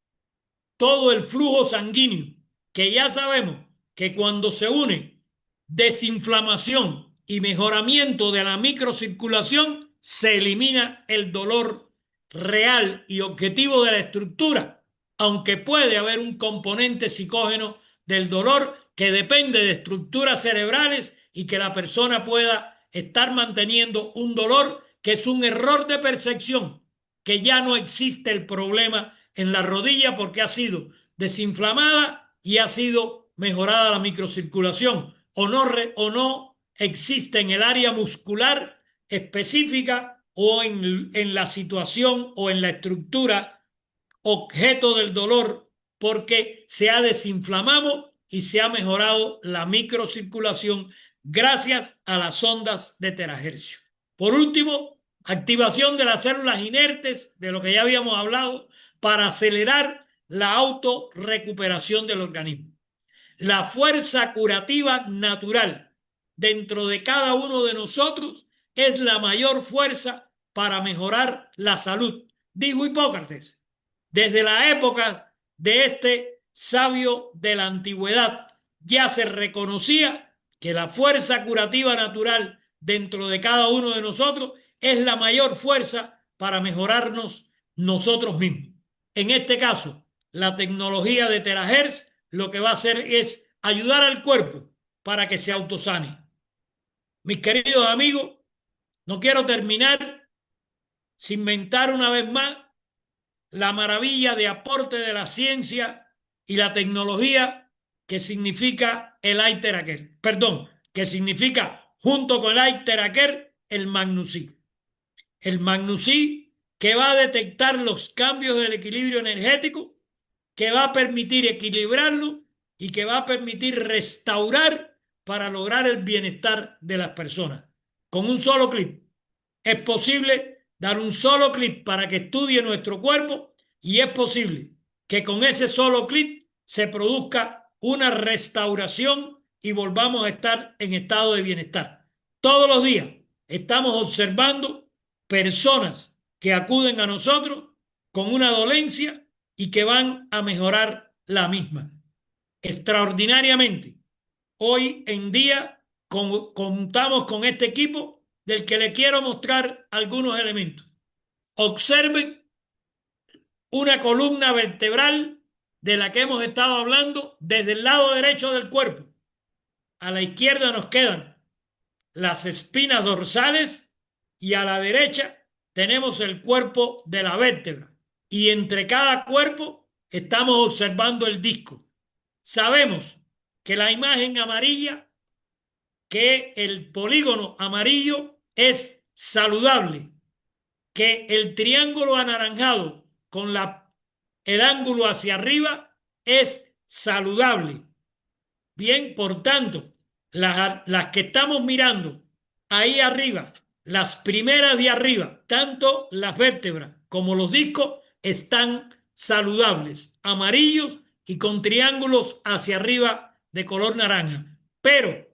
todo el flujo sanguíneo, que ya sabemos que cuando se une desinflamación y mejoramiento de la microcirculación, se elimina el dolor real y objetivo de la estructura, aunque puede haber un componente psicógeno del dolor que depende de estructuras cerebrales y que la persona pueda estar manteniendo un dolor que es un error de percepción, que ya no existe el problema en la rodilla porque ha sido desinflamada y ha sido mejorada la microcirculación, o no existe en el área muscular específica o en la situación o en la estructura objeto del dolor, porque se ha desinflamado y se ha mejorado la microcirculación gracias a las ondas de terahercio. Por último, activación de las células inertes, de lo que ya habíamos hablado, para acelerar la autorrecuperación del organismo. La fuerza curativa natural dentro de cada uno de nosotros es la mayor fuerza para mejorar la salud, dijo Hipócrates. Desde la época de este sabio de la antigüedad ya se reconocía que la fuerza curativa natural dentro de cada uno de nosotros es la mayor fuerza para mejorarnos nosotros mismos. En este caso, la tecnología de terahertz lo que va a hacer es ayudar al cuerpo para que se autosane. Mis queridos amigos, no quiero terminar sin mentar una vez más la maravilla de aporte de la ciencia y la tecnología que significa el Aiteraker. Perdón, que significa junto con el Aiteraker el Magnusí. El Magnusí que va a detectar los cambios del equilibrio energético, que va a permitir equilibrarlo y que va a permitir restaurar para lograr el bienestar de las personas. Con un solo clic es posible dar un solo clic para que estudie nuestro cuerpo y es posible que con ese solo clic se produzca una restauración y volvamos a estar en estado de bienestar. Todos los días estamos observando personas que acuden a nosotros con una dolencia y que van a mejorar la misma. Extraordinariamente, hoy en día contamos con este equipo del que le quiero mostrar algunos elementos. Observen una columna vertebral de la que hemos estado hablando desde el lado derecho del cuerpo. A la izquierda nos quedan las espinas dorsales y a la derecha tenemos el cuerpo de la vértebra. Y entre cada cuerpo estamos observando el disco. Sabemos que la imagen amarilla, que el polígono amarillo es saludable, que el triángulo anaranjado con el ángulo hacia arriba es saludable. Bien, por tanto, las que estamos mirando ahí arriba, las primeras de arriba, tanto las vértebras como los discos están saludables, amarillos y con triángulos hacia arriba de color naranja. Pero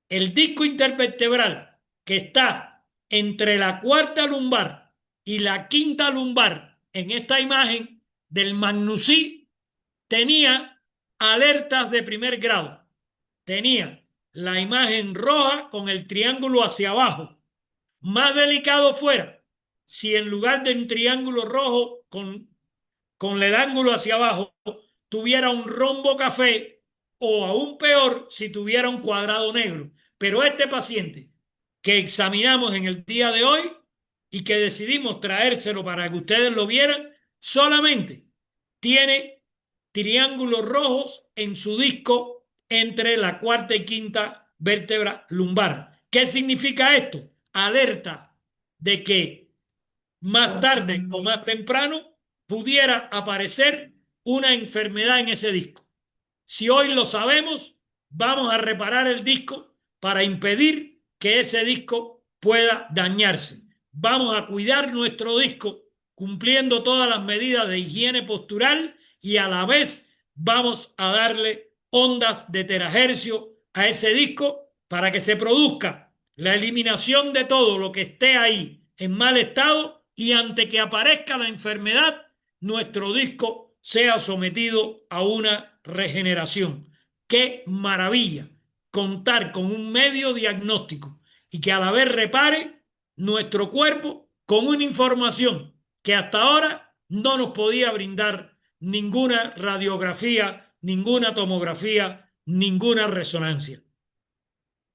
el disco intervertebral que está entre la cuarta lumbar y la quinta lumbar en esta imagen del Magnusí tenía alertas de primer grado. Tenía la imagen roja con el triángulo hacia abajo. Más delicado fuera si en lugar de un triángulo rojo con el ángulo hacia abajo tuviera un rombo café, o aún peor si tuviera un cuadrado negro. Pero este paciente que examinamos en el día de hoy y que decidimos traérselo para que ustedes lo vieran, solamente tiene triángulos rojos en su disco entre la cuarta y quinta vértebra lumbar. ¿Qué significa esto? Alerta de que más tarde o más temprano pudiera aparecer una enfermedad en ese disco. Si hoy lo sabemos, vamos a reparar el disco para impedir que ese disco pueda dañarse. Vamos a cuidar nuestro disco cumpliendo todas las medidas de higiene postural y a la vez vamos a darle ondas de terahercio a ese disco para que se produzca la eliminación de todo lo que esté ahí en mal estado y ante que aparezca la enfermedad, nuestro disco sea sometido a una regeneración. ¡Qué maravilla! Contar con un medio diagnóstico y que a la vez repare nuestro cuerpo con una información que hasta ahora no nos podía brindar ninguna radiografía, ninguna tomografía, ninguna resonancia.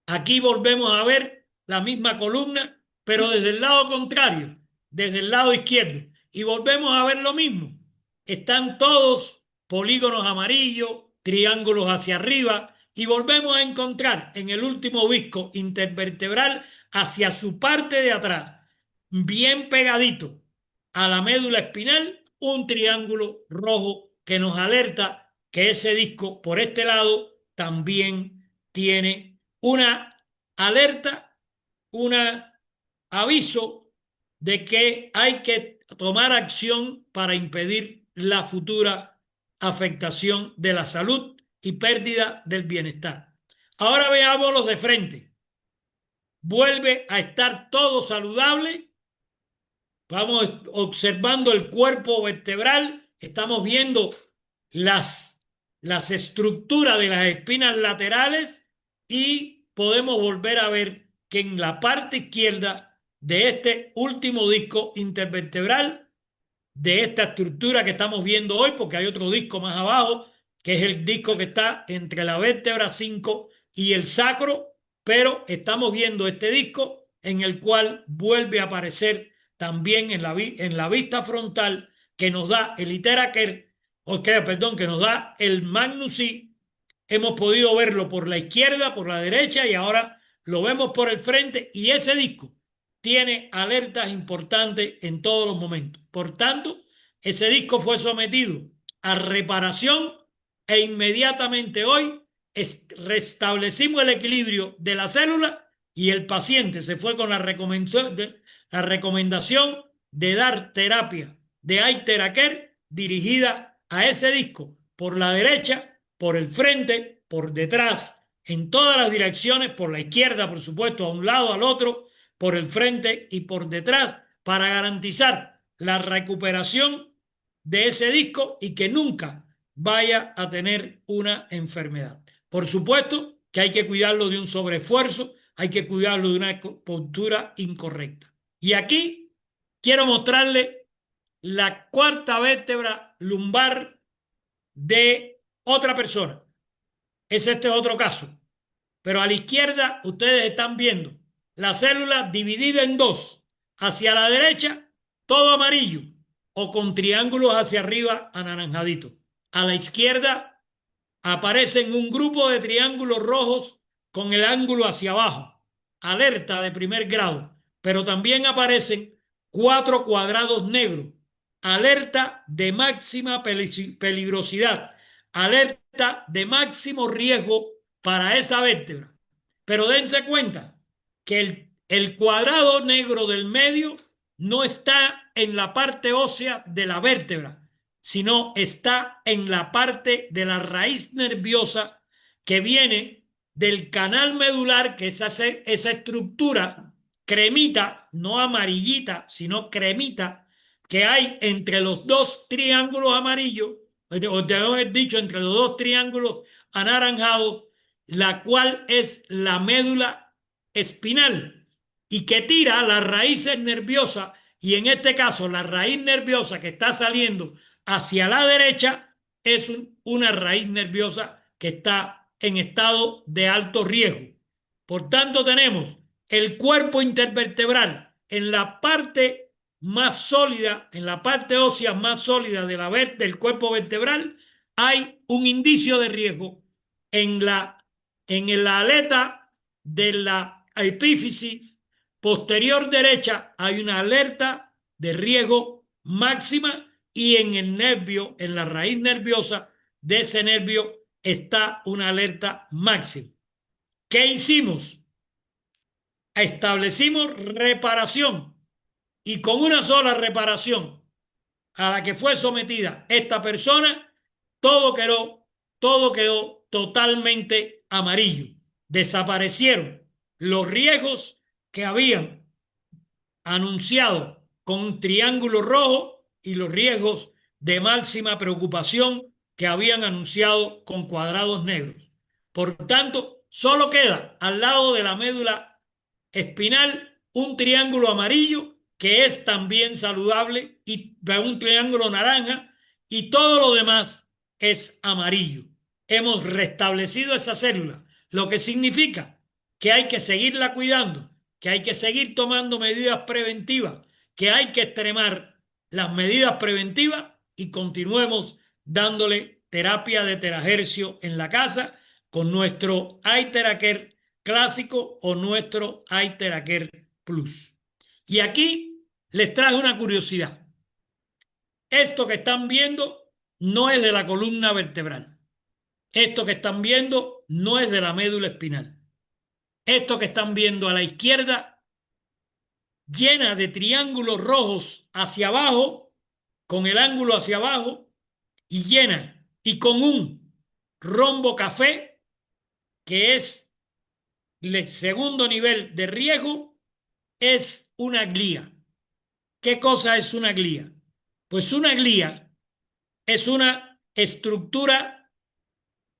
Aquí volvemos a ver la misma columna, pero desde el lado contrario, desde el lado izquierdo. Y volvemos a ver lo mismo. Están todos polígonos amarillos, triángulos hacia arriba, y volvemos a encontrar en el último disco intervertebral hacia su parte de atrás, bien pegadito a la médula espinal, un triángulo rojo que nos alerta que ese disco por este lado también tiene una alerta, un aviso de que hay que tomar acción para impedir la futura afectación de la salud y pérdida del bienestar. Ahora veamos los de frente. Vuelve a estar todo saludable. Vamos observando el cuerpo vertebral. Estamos viendo las estructuras de las espinas laterales y podemos volver a ver que en la parte izquierda de este último disco intervertebral, de esta estructura que estamos viendo hoy, porque hay otro disco más abajo, que es el disco que está entre la vértebra 5 y el sacro, pero estamos viendo este disco en el cual vuelve a aparecer también en la vista frontal que nos da el Iteraker, que nos da el Magnus I. Hemos podido verlo por la izquierda, por la derecha y ahora lo vemos por el frente y ese disco tiene alertas importantes en todos los momentos. Por tanto, ese disco fue sometido a reparación e inmediatamente hoy restablecimos el equilibrio de la célula y el paciente se fue con la recomendación de dar terapia de Iteraker dirigida a ese disco por la derecha, por el frente, por detrás, en todas las direcciones, por la izquierda, por supuesto, a un lado, al otro, por el frente y por detrás, para garantizar la recuperación de ese disco y que nunca vaya a tener una enfermedad. Por supuesto que hay que cuidarlo de un sobreesfuerzo, hay que cuidarlo de una postura incorrecta. Y aquí quiero mostrarle la cuarta vértebra lumbar de otra persona. Es este otro caso. Pero a la izquierda ustedes están viendo la célula dividida en dos. Hacia la derecha, todo amarillo o con triángulos hacia arriba anaranjaditos. A la izquierda aparecen un grupo de triángulos rojos con el ángulo hacia abajo. Alerta de primer grado. Pero también aparecen 4 cuadrados negros. Alerta de máxima peligrosidad. Alerta de máximo riesgo para esa vértebra. Pero dense cuenta que el cuadrado negro del medio no está en la parte ósea de la vértebra, sino está en la parte de la raíz nerviosa que viene del canal medular, que es esa estructura cremita, no amarillita, sino cremita, que hay entre los dos triángulos amarillos, o te he dicho, entre los dos triángulos anaranjados, la cual es la médula espinal y que tira las raíces nerviosas, y en este caso la raíz nerviosa que está saliendo hacia la derecha es una raíz nerviosa que está en estado de alto riesgo. Por tanto, tenemos el cuerpo intervertebral en la parte más sólida, en la parte ósea más sólida del cuerpo vertebral, hay un indicio de riesgo en la aleta de la epífisis posterior derecha hay una alerta de riesgo máxima y en el nervio, en la raíz nerviosa de ese nervio está una alerta máxima. ¿Qué hicimos? Establecimos reparación y con una sola reparación a la que fue sometida esta persona, todo quedó totalmente amarillo. Desaparecieron los riesgos que habían anunciado con un triángulo rojo y los riesgos de máxima preocupación que habían anunciado con cuadrados negros. Por tanto, solo queda al lado de la médula espinal un triángulo amarillo que es también saludable y un triángulo naranja y todo lo demás es amarillo. Hemos restablecido esa célula, lo que significa que hay que seguirla cuidando, que hay que seguir tomando medidas preventivas, que hay que extremar las medidas preventivas y continuemos dándole terapia de terahercio en la casa con nuestro Iteraker clásico o nuestro Iteraker Plus. Y aquí les traje una curiosidad. Esto que están viendo no es de la columna vertebral. Esto que están viendo no es de la médula espinal. Esto que están viendo a la izquierda, llena de triángulos rojos hacia abajo, con el ángulo hacia abajo, y llena, y con un rombo café, que es el segundo nivel de riesgo es una glía. ¿Qué cosa es una glía? Pues una glía es una estructura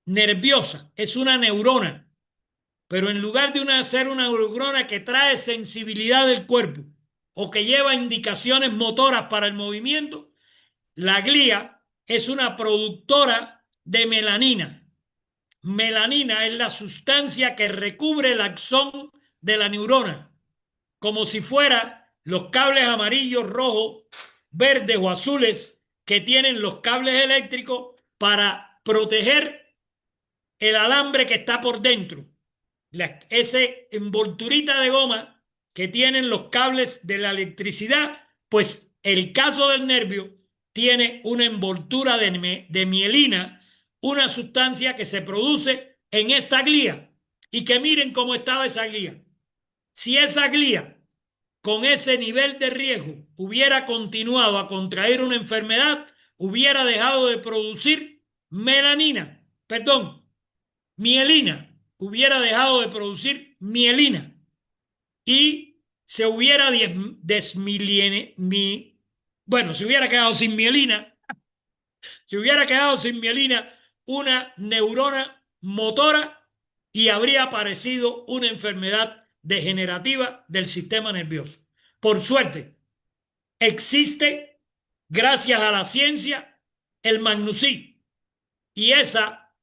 nerviosa, es una neurona, pero en lugar de ser una neurona que trae sensibilidad del cuerpo o que lleva indicaciones motoras para el movimiento, la glía es una productora de melanina. Melanina es la sustancia que recubre el axón de la neurona, como si fuera los cables amarillos, rojos, verdes o azules que tienen los cables eléctricos para proteger el alambre que está por dentro. Ese envolturita de goma que tienen los cables de la electricidad, pues el caso del nervio tiene una envoltura de mielina, una sustancia que se produce en esta glía. Y que miren cómo estaba esa glía. Si esa glía con ese nivel de riesgo hubiera continuado a contraer una enfermedad, hubiera dejado de producir melanina, perdón, mielina, hubiera dejado de producir mielina y se hubiera bueno, se hubiera quedado sin mielina, se hubiera quedado sin mielina una neurona motora y habría aparecido una enfermedad degenerativa del sistema nervioso. Por suerte, existe, gracias a la ciencia, el magnesio y esa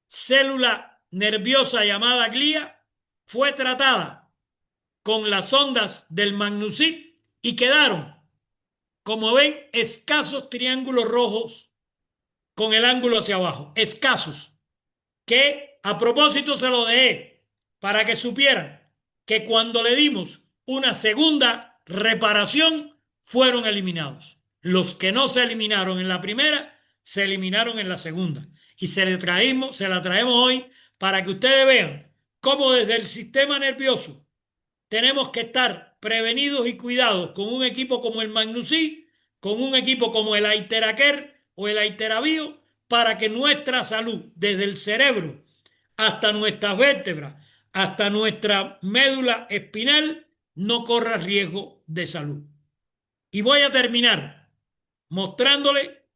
célula nerviosa llamada glía fue tratada con las ondas del magnesio y quedaron, como ven, escasos triángulos rojos con el ángulo hacia abajo, escasos, que a propósito se lo dejé para que supieran que cuando le dimos una segunda reparación fueron eliminados. Los que no se eliminaron en la primera se eliminaron en la segunda y se la traemos hoy para que ustedes vean cómo desde el sistema nervioso tenemos que estar prevenidos y cuidados con un equipo como el Magnusí, con un equipo como el Aiteraker o el Aiterabio, para que nuestra salud, desde el cerebro hasta nuestras vértebras, hasta nuestra médula espinal, no corra riesgo de salud. Y voy a terminar mostrándole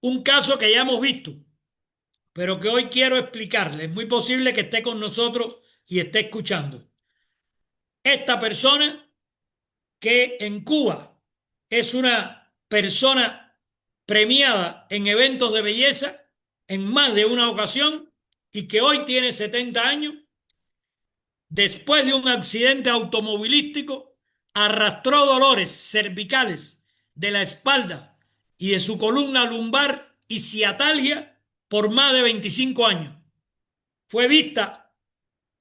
un caso que ya hemos visto, pero que hoy quiero explicarle. Es muy posible que esté con nosotros y esté escuchando. Esta persona que en Cuba es una persona premiada en eventos de belleza en más de una ocasión y que hoy tiene 70 años, después de un accidente automovilístico, arrastró dolores cervicales de la espalda y de su columna lumbar y ciatalgia por más de 25 años. Fue vista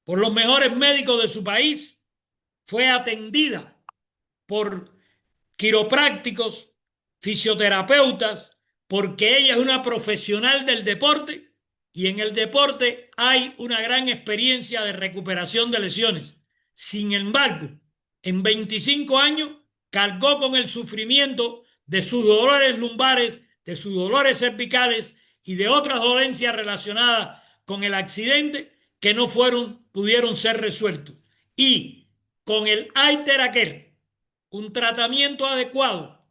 por los mejores médicos de su país, fue atendida por quiroprácticos, fisioterapeutas, porque ella es una profesional del deporte y en el deporte hay una gran experiencia de recuperación de lesiones. Sin embargo, en 25 años cargó con el sufrimiento de sus dolores lumbares, de sus dolores cervicales y de otras dolencias relacionadas con el accidente que no pudieron ser resueltos. Y con el Aiteraker, un tratamiento adecuado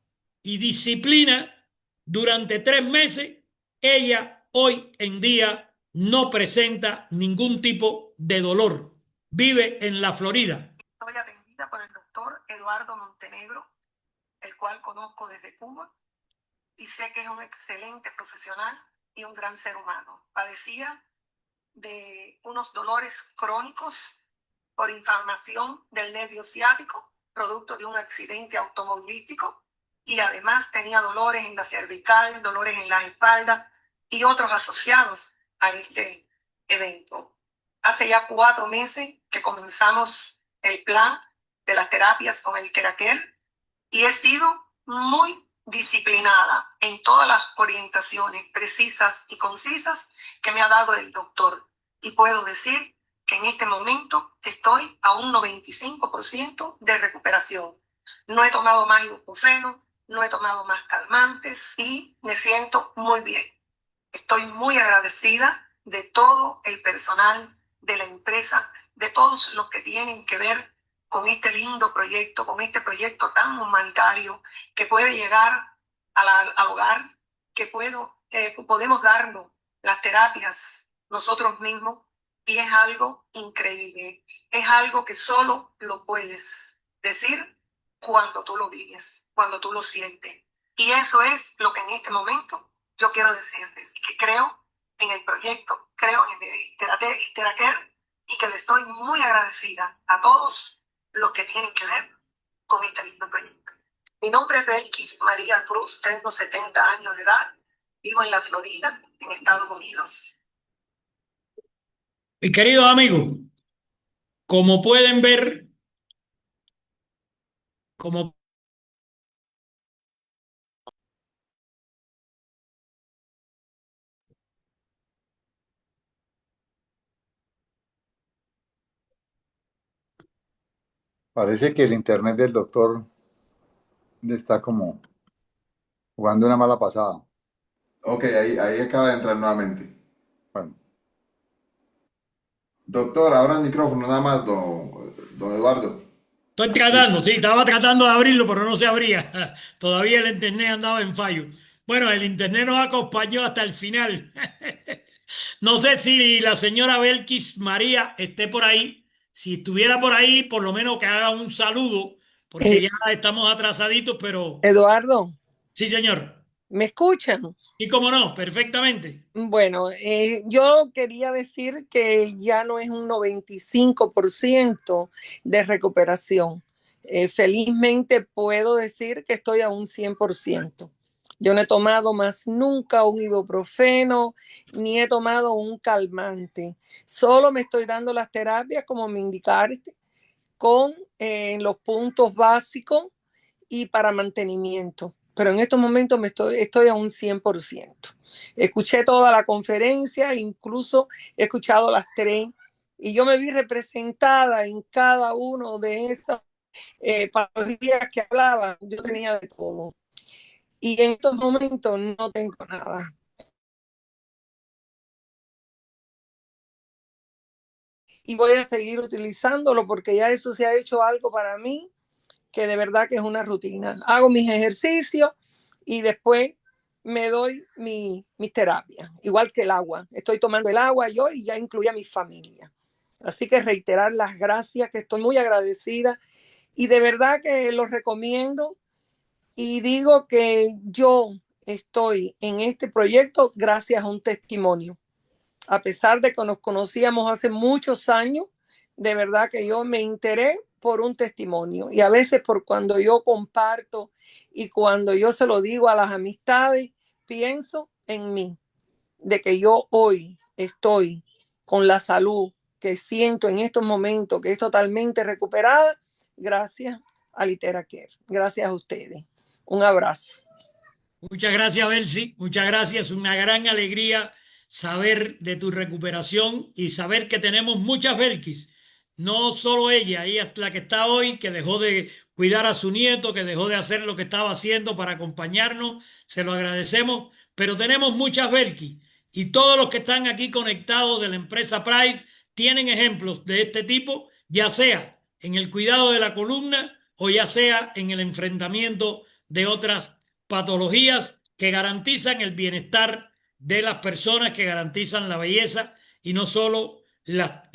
y disciplina durante 3 meses, ella hoy en día no presenta ningún tipo de dolor. Vive en la Florida. Estoy atendida por el doctor Eduardo Montenegro, el cual conozco desde Cuba y sé que es un excelente profesional y un gran ser humano. Padecía de unos dolores crónicos por inflamación del nervio ciático, producto de un accidente automovilístico, y además tenía dolores en la cervical, dolores en la espalda y otros asociados a este evento. Hace ya 4 meses que comenzamos el plan de las terapias con el Aiteraker y he sido muy disciplinada en todas las orientaciones precisas y concisas que me ha dado el doctor. Y puedo decir que en este momento estoy a un 95% de recuperación. No he tomado más ibuprofeno, no he tomado más calmantes y me siento muy bien. Estoy muy agradecida de todo el personal de la empresa de todos los que tienen que ver con este lindo proyecto, con este proyecto tan humanitario que puede llegar al hogar, que podemos darnos las terapias nosotros mismos, y es algo increíble. Es algo que solo lo puedes decir cuando tú lo vives, cuando tú lo sientes. Y eso es lo que en este momento yo quiero decirles, que creo en el proyecto, creo en Teracare, y que le estoy muy agradecida a todos los que tienen que ver con este lindo proyecto. Mi nombre es Belkis María Cruz, tengo 70 años de edad, vivo en la Florida, en Estados Unidos. Mis queridos amigos, como pueden ver, como Parece que el internet del doctor le está como jugando una mala pasada. Ok, ahí acaba de entrar nuevamente. Bueno, Doctor, ahora el micrófono nada más, don Eduardo. estoy tratando, sí, estaba tratando de abrirlo, pero no se abría. Todavía el internet andaba en fallo. Bueno, el internet nos acompañó hasta el final. No sé si la señora Belkis María esté por ahí. Si estuviera por ahí, por lo menos que haga un saludo, porque ya estamos atrasaditos, pero Eduardo, sí, señor. ¿me escuchan? Y cómo no, perfectamente. Bueno, yo quería decir que ya no es un 95% de recuperación. Felizmente puedo decir que estoy a un 100%. Yo no he tomado más nunca un ibuprofeno, ni he tomado un calmante. Solo me estoy dando las terapias como me indicaste, con los puntos básicos y para mantenimiento. Pero en estos momentos estoy a un 100%. Escuché toda la conferencia, incluso he escuchado las tres, y yo me vi representada en cada uno de esas patologías que hablaban. Yo tenía de todo. Y en estos momentos no tengo nada. Y voy a seguir utilizándolo porque ya eso se ha hecho algo para mí que de verdad que es una rutina. Hago mis ejercicios y después me doy mi terapia, igual que el agua. Estoy tomando el agua yo y ya incluí a mi familia. Así que reiterar las gracias, que estoy muy agradecida y de verdad que los recomiendo y digo que yo estoy en este proyecto gracias a un testimonio. A pesar de que nos conocíamos hace muchos años, de verdad que yo me enteré por un testimonio y a veces por cuando yo comparto y cuando yo se lo digo a las amistades, pienso en mí, de que yo hoy estoy con la salud que siento en estos momentos, que es totalmente recuperada, gracias a Literacare. Gracias a ustedes. Un abrazo. Muchas gracias, Belsi. Muchas gracias. Una gran alegría saber de tu recuperación y saber que tenemos muchas Belkis. No solo ella es la que está hoy, que dejó de cuidar a su nieto, que dejó de hacer lo que estaba haciendo para acompañarnos. Se lo agradecemos, pero tenemos muchas Belkis. Y todos los que están aquí conectados de la empresa Pride tienen ejemplos de este tipo, ya sea en el cuidado de la columna o ya sea en el enfrentamiento de otras patologías que garantizan el bienestar de las personas, que garantizan la belleza y no solo las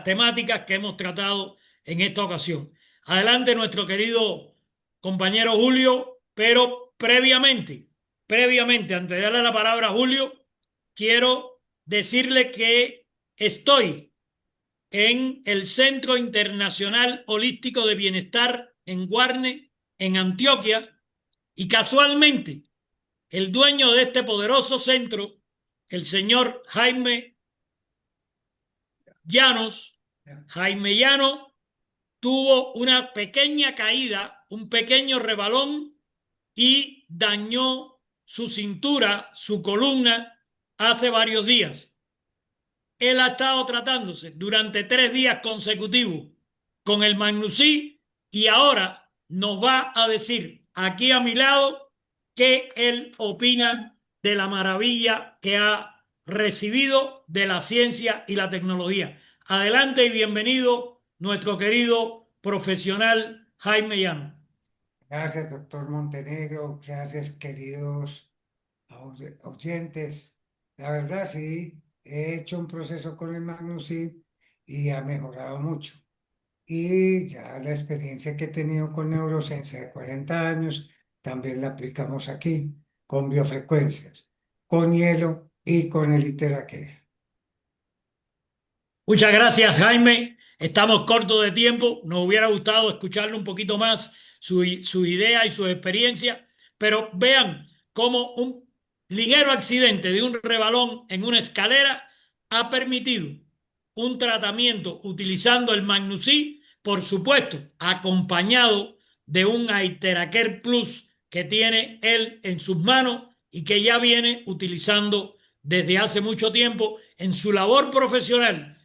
temáticas que hemos tratado en esta ocasión. Adelante nuestro querido compañero Julio, pero previamente, antes de darle la palabra a Julio, quiero decirle que estoy en el Centro Internacional Holístico de Bienestar en Guarne, en Antioquia, y casualmente el dueño de este poderoso centro, el señor Llanos, Jaime Llano, tuvo una pequeña caída, un pequeño rebalón y dañó su cintura, su columna, hace varios días. Él ha estado tratándose durante 3 días consecutivos con el Magnusí y ahora nos va a decir aquí a mi lado qué él opina de la maravilla que ha recibido de la ciencia y la tecnología. Adelante y bienvenido nuestro querido profesional Jaime Llano. Gracias, doctor Montenegro. Gracias, queridos oyentes. La verdad, sí, he hecho un proceso con el Magnusit y ha mejorado mucho. Y ya la experiencia que he tenido con neurociencia de 40 años, también la aplicamos aquí, con biofrecuencias, con hielo y con el Iteraquer. Muchas gracias, Jaime. Estamos cortos de tiempo. Nos hubiera gustado escucharle un poquito más su idea y su experiencia, pero vean cómo un ligero accidente de un rebalón en una escalera ha permitido un tratamiento utilizando el Magnusit, por supuesto, acompañado de un Iteraquer Plus que tiene él en sus manos y que ya viene utilizando desde hace mucho tiempo en su labor profesional